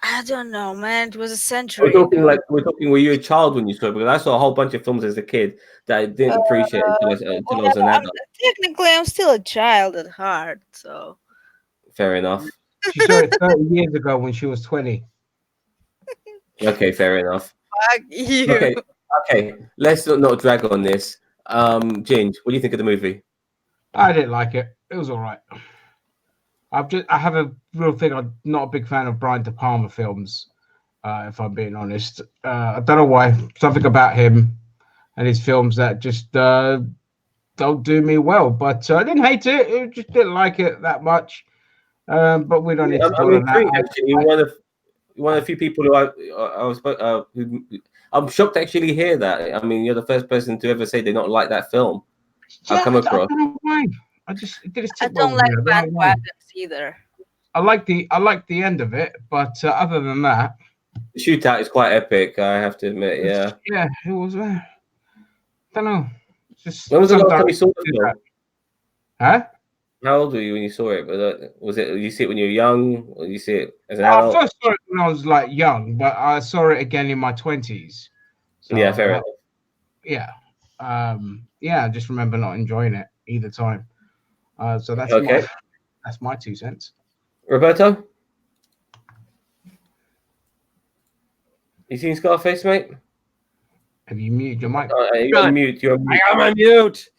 I don't know, man. It was a century. Were you a child when you saw it? Because I saw a whole bunch of films as a kid that I didn't appreciate until I was an adult. Technically, I'm still a child at heart, so. Fair enough. She saw it 30 years ago when she was 20. Okay, fair enough. Fuck you. Okay. Let's not drag on this. Ginge, what do you think of the movie? I didn't like it. It was all right. I have a real thing. I'm not a big fan of Brian De Palma films, if I'm being honest. I don't know why. Something about him and his films that just don't do me well. But I didn't hate it. I just didn't like it that much. But we don't need to do that. Actually, one of the few people who I'm shocked to actually hear that. I mean, you're the first person to ever say they don't like that film. I've come across. I don't know why. I don't like bandwagons either. I like the end of it, but other than that, the shootout is quite epic. I have to admit. Yeah. Yeah, it was. I don't know. Just when was the last time you saw the film? Huh? How old were you when you saw it? Did you see it when you were young, or did you see it as an adult? I first saw it when I was young, but I saw it again in my 20s. So, yeah, fair enough. Yeah. I just remember not enjoying it either time. So that's okay. That's my 2 cents. Roberto, you seen Scarface, mate? Have you muted your mic? You're on mute. I got my mute.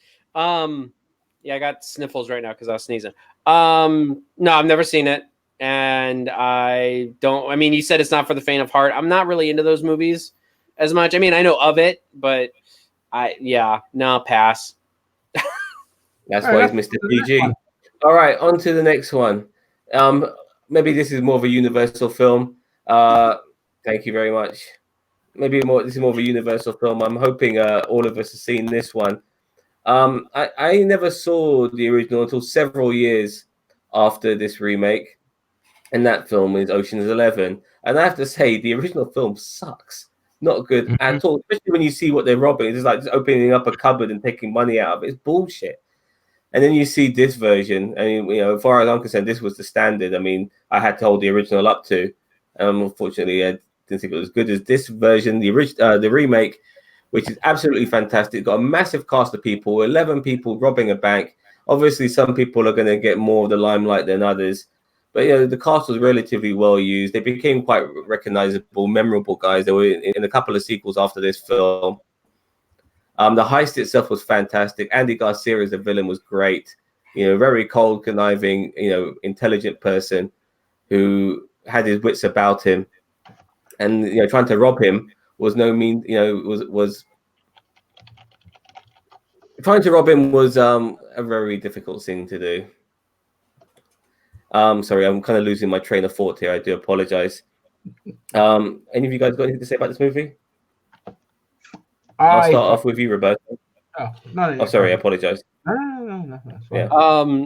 Yeah, I got sniffles right now because I was sneezing. No, I've never seen it, and I don't. I mean, you said it's not for the faint of heart. I'm not really into those movies as much. I mean, I know of it, but pass. That's why he's Mr. PG. All right, on to the next one. Maybe this is more of a universal film. Thank you very much. This is more of a universal film. I'm hoping all of us have seen this one. I never saw the original until several years after this remake, and that film is Ocean's 11. And I have to say, the original film sucks. Not good at all, especially when you see what they're robbing. It's like just opening up a cupboard and taking money out of it. It's bullshit. And then you see this version, and as far as I'm concerned, this was the standard. I mean, I had to hold the original up to. Unfortunately, I didn't think it was as good as this version. The remake, which is absolutely fantastic. Got a massive cast of people, 11 people robbing a bank. Obviously, some people are going to get more of the limelight than others. But the cast was relatively well used. They became quite recognizable, memorable guys. They were in a couple of sequels after this film. The heist itself was fantastic. Andy Garcia as the villain was great. Very cold, conniving, intelligent person who had his wits about him, and trying to rob him was no mean. Was trying to rob him was a very difficult thing to do. Sorry, I'm kind of losing my train of thought here. I do apologize. Any of you guys got anything to say about this movie? I I'll start thought- off with you, Roberto. no, Sorry, I apologize. No, that's fine. Yeah.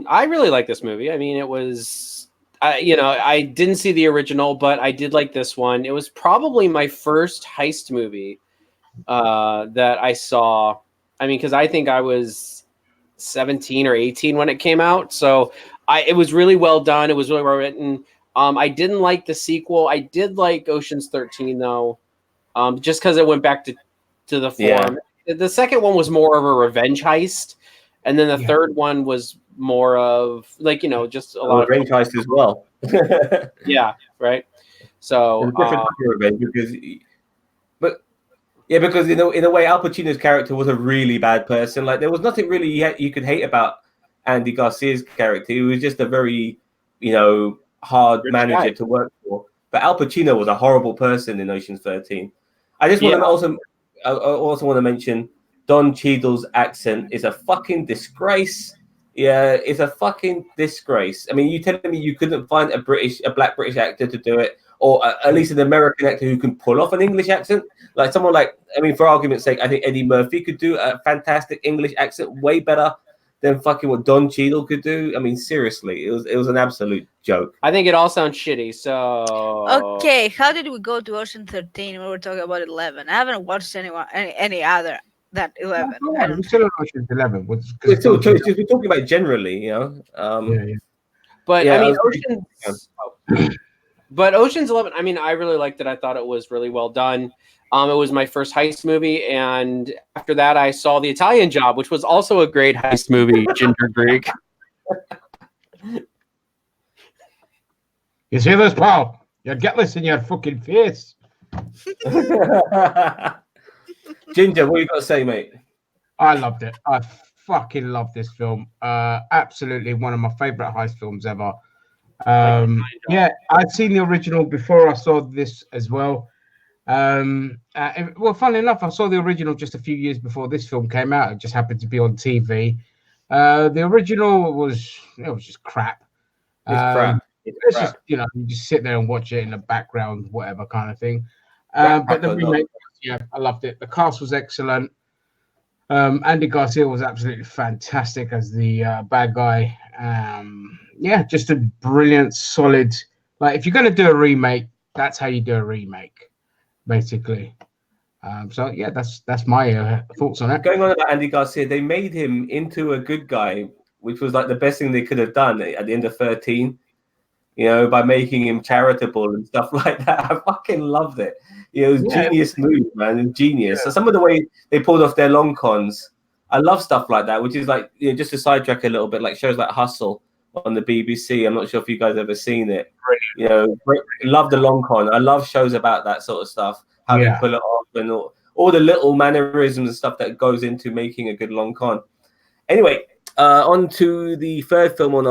I really like this movie. I mean, it was, I didn't see the original, but I did like this one. It was probably my first heist movie that I saw. I mean, because I think I was 17 or 18 when it came out, so it was really well done. It was really well written. I didn't like the sequel. I did like Ocean's 13 though, just because it went back to the form. Yeah. The second one was more of a revenge heist, and then the third one was more of like just a lot of revenge heist as well. yeah, right. So It's a different type of revenge because in a way, Al Pacino's character was a really bad person. Like there was nothing really you could hate about Andy Garcia's character. He was just a very hard Rich manager guy. to work for. But Al Pacino was a horrible person in Ocean's 13. I just want to also want to mention Don Cheadle's accent is a fucking disgrace. Yeah, it's a fucking disgrace. I mean, you telling me you couldn't find a black British actor to do it, or at least an American actor who can pull off an English accent? Like someone like, I mean, for argument's sake, I think Eddie Murphy could do a fantastic English accent way better than fucking what Don Cheadle could do. I mean, seriously, it was an absolute joke. I think it all sounds shitty. So Okay, how did we go to Ocean 13 when we're talking about 11? I haven't watched any other than 11. I We're don't still on Ocean's 11. We're talking about generally, But Yeah, I mean, Ocean's. But Ocean's 11. I mean, I really liked it. I thought it was really well done. It was my first heist movie, and after that, I saw The Italian Job, which was also a great heist movie. Ginger Greek. You see this, pal? You get this in your fucking face. Ginger, what you got to say, mate? I loved it. I fucking love this film. Absolutely one of my favorite heist films ever. Yeah, I'd seen the original before I saw this as well. Well, funnily enough, I saw the original just a few years before this film came out. It just happened to be on TV. The original was just crap. It's crap. It's just you just sit there and watch it in the background, whatever kind of thing. But the remake, I loved it. The cast was excellent. Andy Garcia was absolutely fantastic as the bad guy. Just a brilliant, solid. Like if you're going to do a remake, that's how you do a remake, basically. That's my thoughts on it. Going on about Andy Garcia, they made him into a good guy, which was like the best thing they could have done at the end of 13. By making him charitable and stuff like that. I fucking loved it. It was genius move, man. It was genius. So some of the way they pulled off their long cons, I love stuff like that, which is like, just to sidetrack a little bit, like shows like Hustle on the BBC. I'm not sure if you guys ever seen it. Love the long con. I love shows about that sort of stuff, how they pull it off and all the little mannerisms and stuff that goes into making a good long con. Anyway, on to the third film on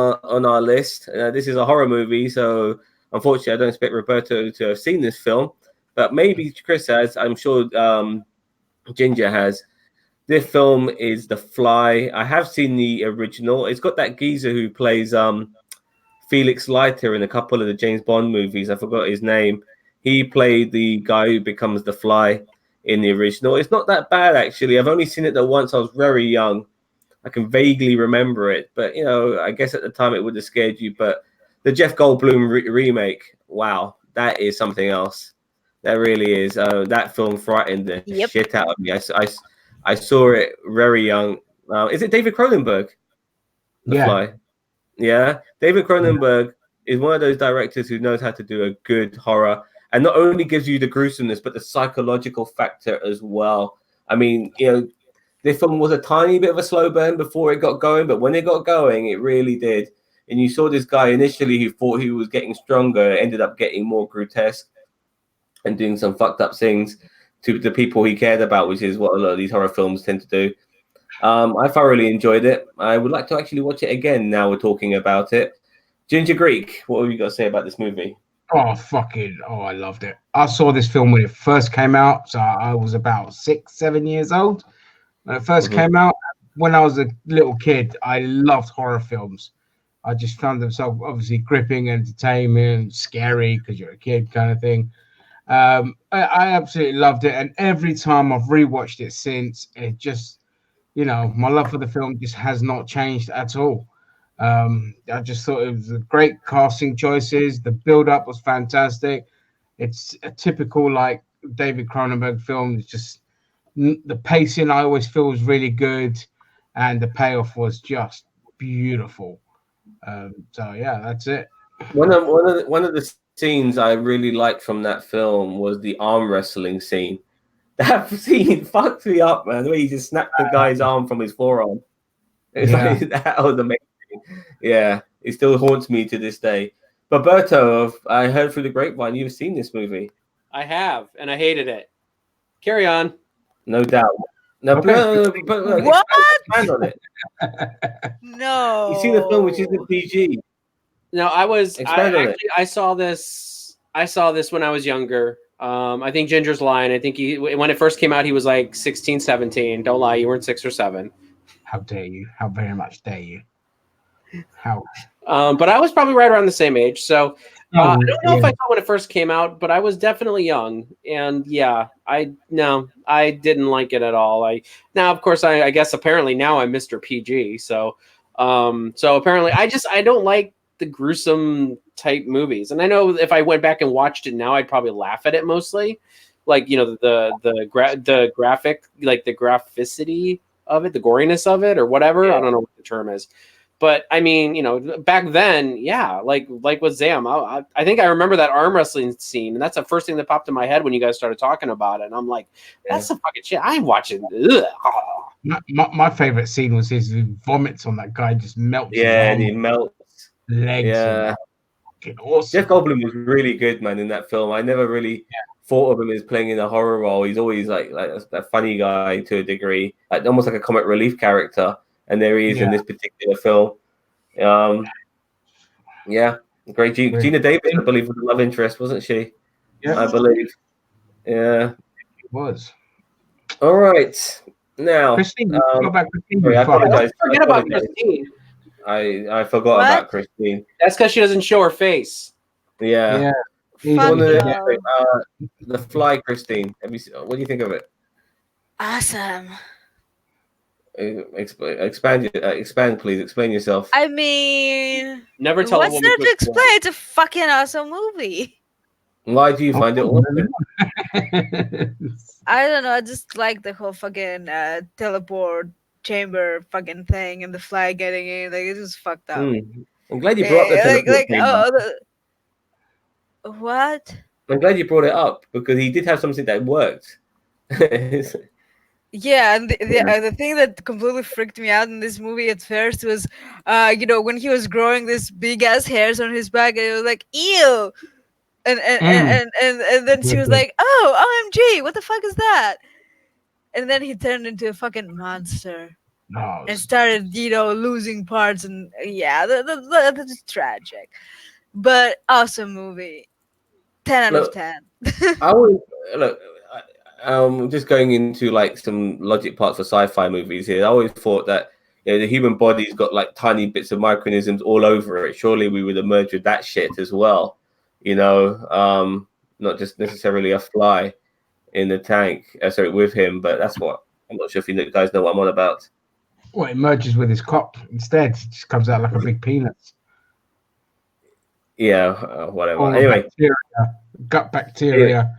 our list. This is a horror movie, so unfortunately, I don't expect Roberto to have seen this film, but maybe Chris has. I'm sure Ginger has. This film is The Fly. I have seen the original. It's got that geezer who plays Felix Leiter in a couple of the James Bond movies. I forgot his name. He played the guy who becomes The Fly in the original. It's not that bad, actually. I've only seen it the once. I was very young. I can vaguely remember it, but I guess at the time it would have scared you. But the Jeff Goldblum remake, wow, that is something else. That really is. That film frightened the shit out of me. I saw it very young. Is it David Cronenberg? The Fly. Yeah, David Cronenberg is one of those directors who knows how to do a good horror, and not only gives you the gruesomeness, but the psychological factor as well. I mean, this film was a tiny bit of a slow burn before it got going, but when it got going, it really did. And you saw this guy initially who thought he was getting stronger, ended up getting more grotesque and doing some fucked up things to the people he cared about, which is what a lot of these horror films tend to do. I thoroughly enjoyed it. I would like to actually watch it again now we're talking about it. Ginger Greek, what have you got to say about this movie? I loved it. I saw this film when it first came out, so I was about 6-7 years old. When it first came out, when I was a little kid, I loved horror films. I just found themselves obviously gripping, entertainment, scary because you're a kid kind of thing. I absolutely loved it, and every time I've rewatched it since, it just, my love for the film just has not changed at all. I just thought it was a great casting choices. The build up was fantastic. It's a typical like David Cronenberg film. It's just the pacing I always feel was really good, and the payoff was just beautiful. So yeah, that's it. One of the scenes I really liked from that film was the arm wrestling scene. That scene fucked me up, man. The way he just snapped the guy's arm from his forearm. It's like, that was amazing. Yeah, it still haunts me to this day. But Berto, I heard through the grapevine you've seen this movie. I have, and I hated it. Carry on. No doubt. No, Okay. but What? expand on it. No. You seen the film, which isn't PG. No, Expand on it. I saw this when I was younger. I think Ginger's lying. I think when it first came out, he was like 16, 17. Don't lie, you weren't 6 or 7. How dare you? How very much dare you? How? But I was probably right around the same age. So I don't know if I yeah. saw when it first came out, but I was definitely young. And yeah, I didn't like it at all. Now, of course, I guess apparently now I'm Mr. PG. So apparently I don't like the gruesome type movies. And I know if I went back and watched it now, I'd probably laugh at it mostly. Like, the graphic, like the graphicity of it, the goriness of it or whatever. Yeah. I don't know what the term is. But I mean, back then, yeah, like with Zam, I think I remember that arm wrestling scene, and that's the first thing that popped in my head when you guys started talking about it. And I'm like, that's some fucking shit. I'm watching. My favorite scene was his vomits on that guy, just melts. Yeah, and he melts. Legs. Yeah. Awesome. Jeff Goldblum was really good, man, in that film. I never really thought of him as playing in a horror role. He's always like a funny guy to a degree, like almost like a comic relief character. And there he is in this particular film. Great. Gina Davis, I believe, was the love interest, wasn't she? Yeah, I believe. Yeah, it was. All right. Now, Christine, go back Christine. sorry, I apologize. Forget about Christine. I forgot What? about Christine. That's because she doesn't show her face. Yeah. He's Fuck One of no. the Fly, Christine. What do you think of it? Awesome. Expand, please. Explain yourself. I mean, Never tell a what's woman there to to explain? It's a fucking awesome movie. Why do you find it awesome? I don't know. I just like the whole fucking teleport chamber fucking thing and the fly getting in. Like, it's just fucked up. I'm glad you brought the What? I'm glad you brought it up because he did have something that worked. Yeah, and the thing that completely freaked me out in this movie at first was, when he was growing this big ass hairs on his back, and it was like, ew, and then she was like, oh, OMG, what the fuck is that? And then he turned into a fucking monster and started, losing parts, and yeah, that's tragic, but awesome movie, 10 out of 10. I always look. Just going into like some logic parts for sci-fi movies here. I always thought that the human body's got like tiny bits of microorganisms all over it. Surely we would emerge with that shit as well, not just necessarily a fly in the tank. With him, but that's what I'm not sure if you guys know what I'm on about. Well, it merges with his cock instead. It just comes out like a big peanut. Yeah, whatever. Or Anyway, gut bacteria. Yeah.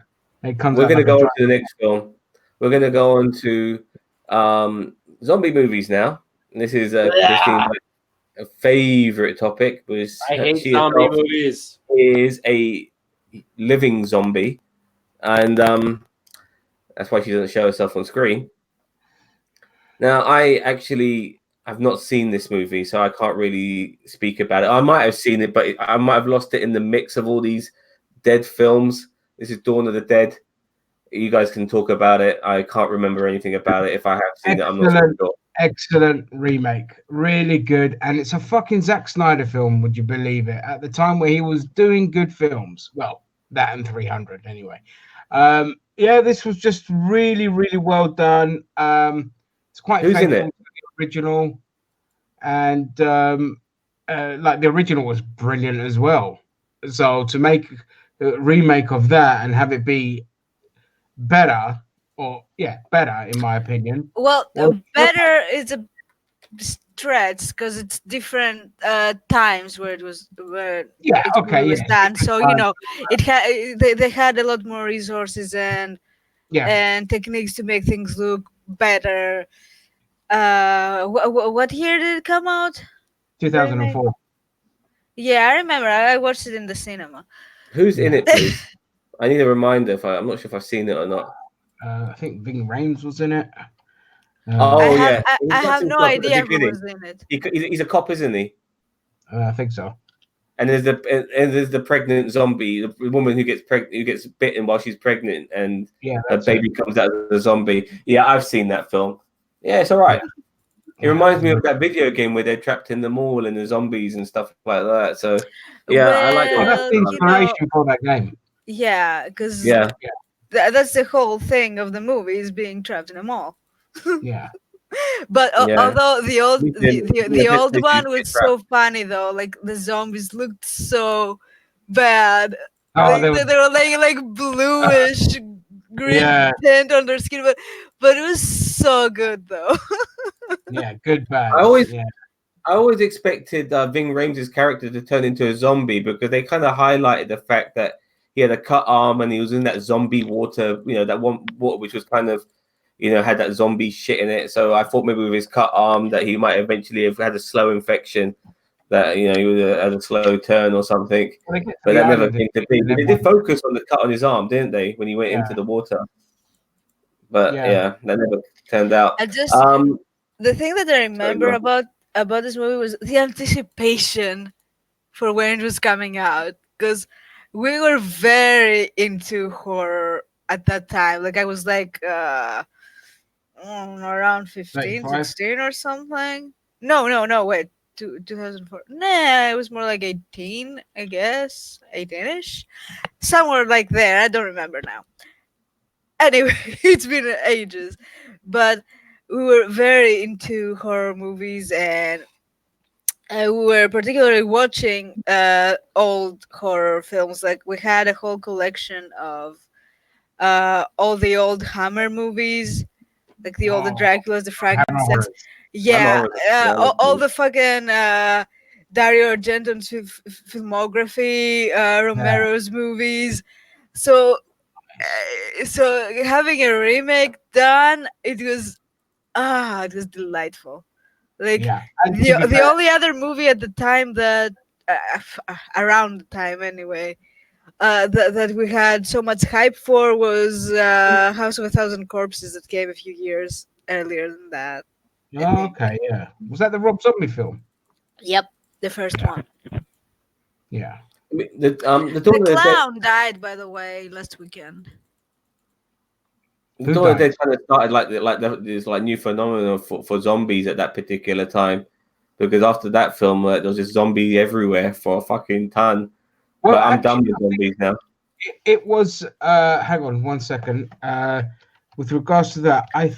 It comes. We're going to go on to the next film. We're going to go on to zombie movies now. And this is Christine's favorite topic. I hate zombie movies. Is a living zombie, and that's why she doesn't show herself on screen. Now, I actually have not seen this movie, so I can't really speak about it. I might have seen it, but I might have lost it in the mix of all these dead films. This is Dawn of the Dead. You guys can talk about it. I can't remember anything about it. If I have seen it, I'm not so sure. Excellent remake. Really good. And it's a fucking Zack Snyder film, would you believe it? At the time where he was doing good films. Well, that and 300 anyway. This was just really, really well done. It's quite Who's in it? to the original. And like the original was brilliant as well. So to make a remake of that and have it be better, or better in my opinion. Well, Well, better is a stretch because it's different times where it was was done. So it had they had a lot more resources and techniques to make things look better. What year did it come out? 2004. Yeah, I remember. I watched it in the cinema. Who's in it, please? I need a reminder. I'm not sure if I've seen it or not. I think Ving Rhames was in it. I have no idea who was in it. He's a cop, isn't he? I think so. And there's the pregnant zombie, the woman who gets bitten while she's pregnant, and her baby comes out as a zombie. Yeah, I've seen that film. Yeah, it's all right. It reminds me of that video game where they're trapped in the mall and the zombies and stuff like that. So, I like that. That's the inspiration for that game. Yeah, because that's the whole thing of the movie is being trapped in a mall. Yeah. But although the old one was so funny though, like the zombies looked so bad. They were like bluish green tint on their skin, but it was so good though. Good bad. I always expected Ving Rhames' character to turn into a zombie because they kind of highlighted the fact that he had a cut arm and he was in that zombie water, that one water which was kind of, had that zombie shit in it. So I thought maybe with his cut arm that he might eventually have had a slow infection, that he would have had a slow turn or something. But that never came to be. They did focus on the cut on his arm, didn't they, when he went into the water? But that never turned out. The thing that I remember about this movie was the anticipation for when it was coming out, because we were very into horror at that time. Like I was like around 15, 16 or something. No, wait. 2004. Nah, it was more like 18, I guess. 18-ish. Somewhere like there. I don't remember now. Anyway, it's been ages. But we were very into horror movies, and we were particularly watching old horror films. Like we had a whole collection of all the old Hammer movies, like the old Draculas, the Frankensteins. All the fucking Dario Argento's filmography, Romero's movies. So having a remake done, it was delightful. Like the only other movie at the time that around the time anyway that we had so much hype for was House of a Thousand Corpses that came a few years earlier than that. Okay, yeah. Was that the Rob Zombie film? Yep, the first one. Yeah. The clown died, by the way, last weekend. The Dawn of the Dead kind of started this new phenomenon for zombies at that particular time, because after that film, there was just zombie everywhere for a fucking ton. Well, but I'm done with zombies now. It was hang on 1 second. With regards to that, I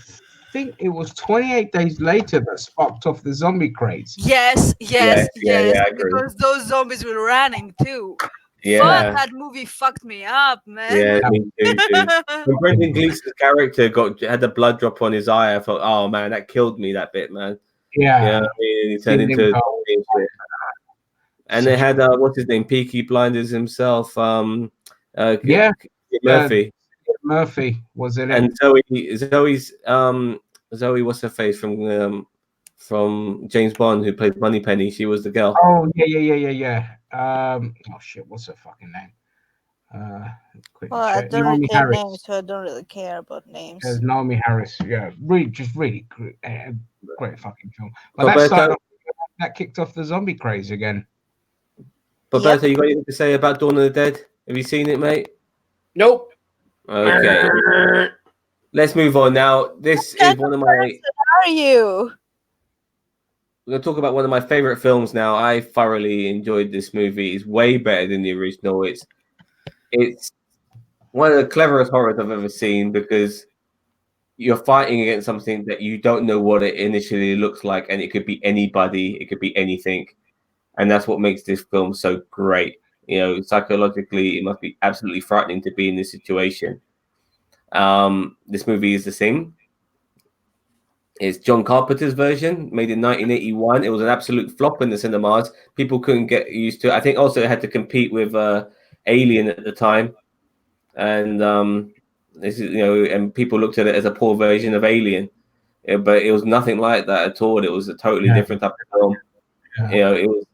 think it was 28 days later that sparked off the zombie craze. Yes, because those zombies were running too. Yeah, that movie fucked me up, man. Yeah, me too. When Brendan Gleeson's character had the blood drop on his eye, I thought, oh man, that killed me, that bit, man. Yeah, he turned into and they had what's his name, Peaky Blinders himself, Murphy. Murphy was in it, and Zoe's Zoe, what's her face from James Bond, who played Moneypenny. She was the girl. Oh yeah. Oh shit, what's her fucking name? I don't really care names, so I don't really care about names. There's Naomi Harris. Yeah, really great fucking film. But that kicked off the zombie craze again. But Berto, you got anything to say about Dawn of the Dead? Have you seen it, mate? Nope. Okay. Let's move on now. This is one of my. How are you? We're going to talk about one of my favorite films now. I thoroughly enjoyed this movie. It's way better than the original. It's one of the cleverest horrors I've ever seen, because you're fighting against something that you don't know what it initially looks like, and it could be anybody, it could be anything. and that's what makes this film so great. You know, psychologically, it must be absolutely frightening to be in this situation. This movie is The Thing. It's John Carpenter's version, made in 1981. It was an absolute flop in the cinemas. People couldn't get used to it. I think also it had to compete with Alien at the time, and this is, you know, and people looked at it as a poor version of Alien, but it was nothing like that at all. It was a totally different type of film. Yeah. You know, it was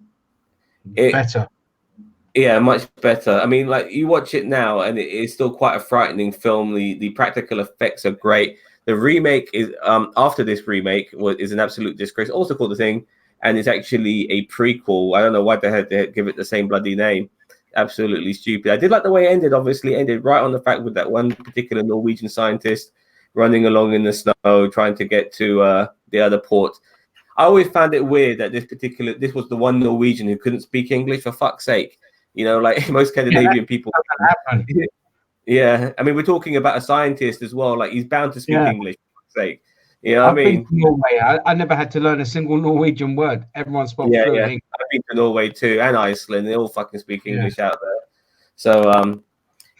better. Yeah, much better. I mean, like, you watch it now, and it is still quite a frightening film. The practical effects are great. The remake is after this remake is an absolute disgrace. Also called The Thing, and it's actually a prequel. I don't know why they had to give it the same bloody name. Absolutely stupid. I did like the way it ended. Obviously, it ended right on the fact with that one particular Norwegian scientist running along in the snow, trying to get to the other port. I always found it weird that this was the one Norwegian who couldn't speak English, for fuck's sake. You know, like most Scandinavian people. Yeah, I mean, we're talking about a scientist as well. Like, he's bound to speak English, for fuck's sake. You know what I mean? Been to Norway. I never had to learn a single Norwegian word. Everyone spoke fluent English. I've been to Norway too, and Iceland. They all fucking speak English out there. So,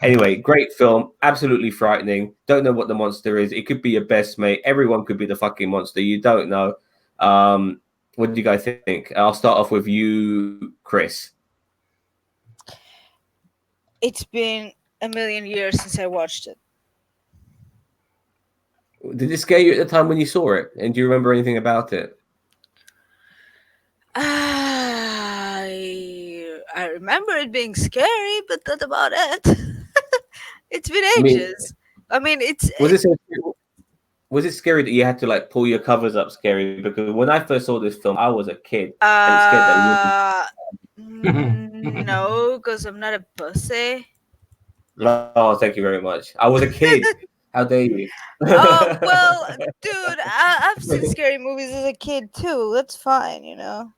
anyway, great film. Absolutely frightening. Don't know what the monster is. It could be your best mate. Everyone could be the fucking monster. You don't know. What do you guys think? I'll start off with you, Chris. It's been a million years since I watched it. Did it scare you at the time when you saw it? And do you remember anything about it? I remember it being scary, but that's about it. It's been ages. I mean, was it scary that you had to like pull your covers up? Scary, because when I first saw this film, I was a kid. No, because I'm not a pussy. Oh, thank you very much. I was a kid. How dare you? Oh, well, dude, I've seen scary movies as a kid too. That's fine, you know.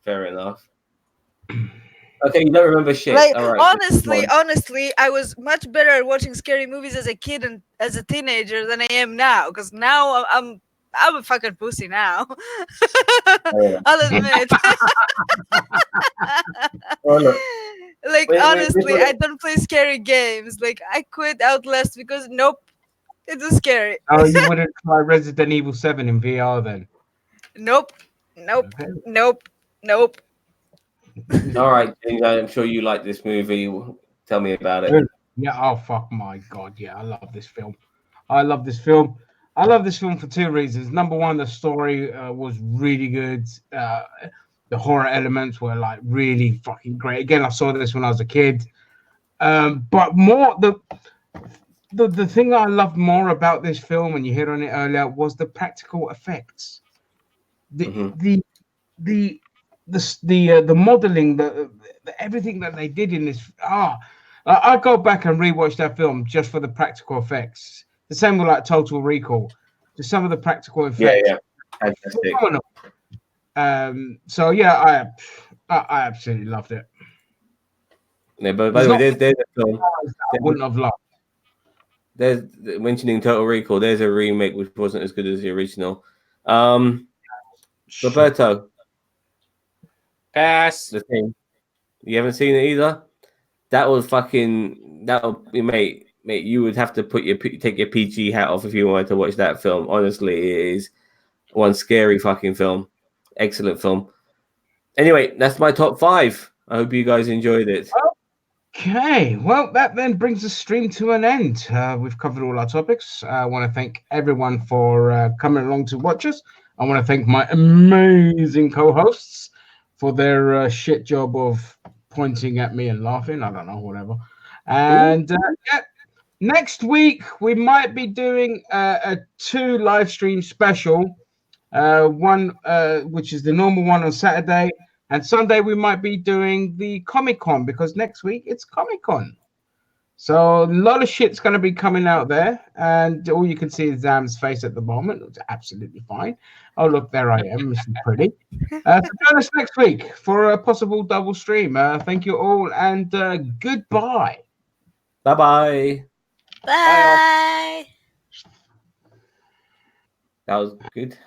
Fair enough. Okay, you don't remember shit. Like, all right, honestly, I was much better at watching scary movies as a kid and as a teenager than I am now. Because now I'm a fucking pussy now. I'll admit. Like, honestly, I don't play scary games. Like, I quit Outlast because nope, it was scary. Oh, you wouldn't try Resident Evil 7 in VR then? Nope. All right, I'm sure you like this movie. Tell me about it. Yeah. Oh fuck my god. Yeah, I love this film. I love this film for two reasons. Number one, the story was really good. The horror elements were like really fucking great. Again, I saw this when I was a kid. But more the thing I loved more about this film, and you hit on it earlier, was the practical effects. The modeling, the everything that they did in this. I go back and rewatch that film just for the practical effects. The same with like Total Recall. Just some of the practical effects. Yeah, fantastic. So yeah, I absolutely loved it. Yeah, but by the way, there's a film I wouldn't have loved. There's mentioning Total Recall. There's a remake which wasn't as good as the original. Roberto, pass. The Thing. You haven't seen it either. Mate. You would have to take your PG hat off if you wanted to watch that film. Honestly, it is one scary fucking film. Excellent film. Anyway, that's my top 5. I hope you guys enjoyed it. Okay, well, that then brings the stream to an end. We've covered all our topics. I want to thank everyone for coming along to watch us. I want to thank my amazing co-hosts for their shit job of pointing at me and laughing. I don't know, whatever. And next week, we might be doing a 2 live stream special. One which is the normal one on Saturday, and Sunday we might be doing the Comic-Con, because next week it's Comic-Con. So a lot of shit's going to be coming out there, and all you can see is Zam's face at the moment, which is absolutely fine. Oh, look, there I am, Mr. Pretty. So join us next week for a possible double stream. Thank you all, and goodbye. Bye-bye. Bye. That was good.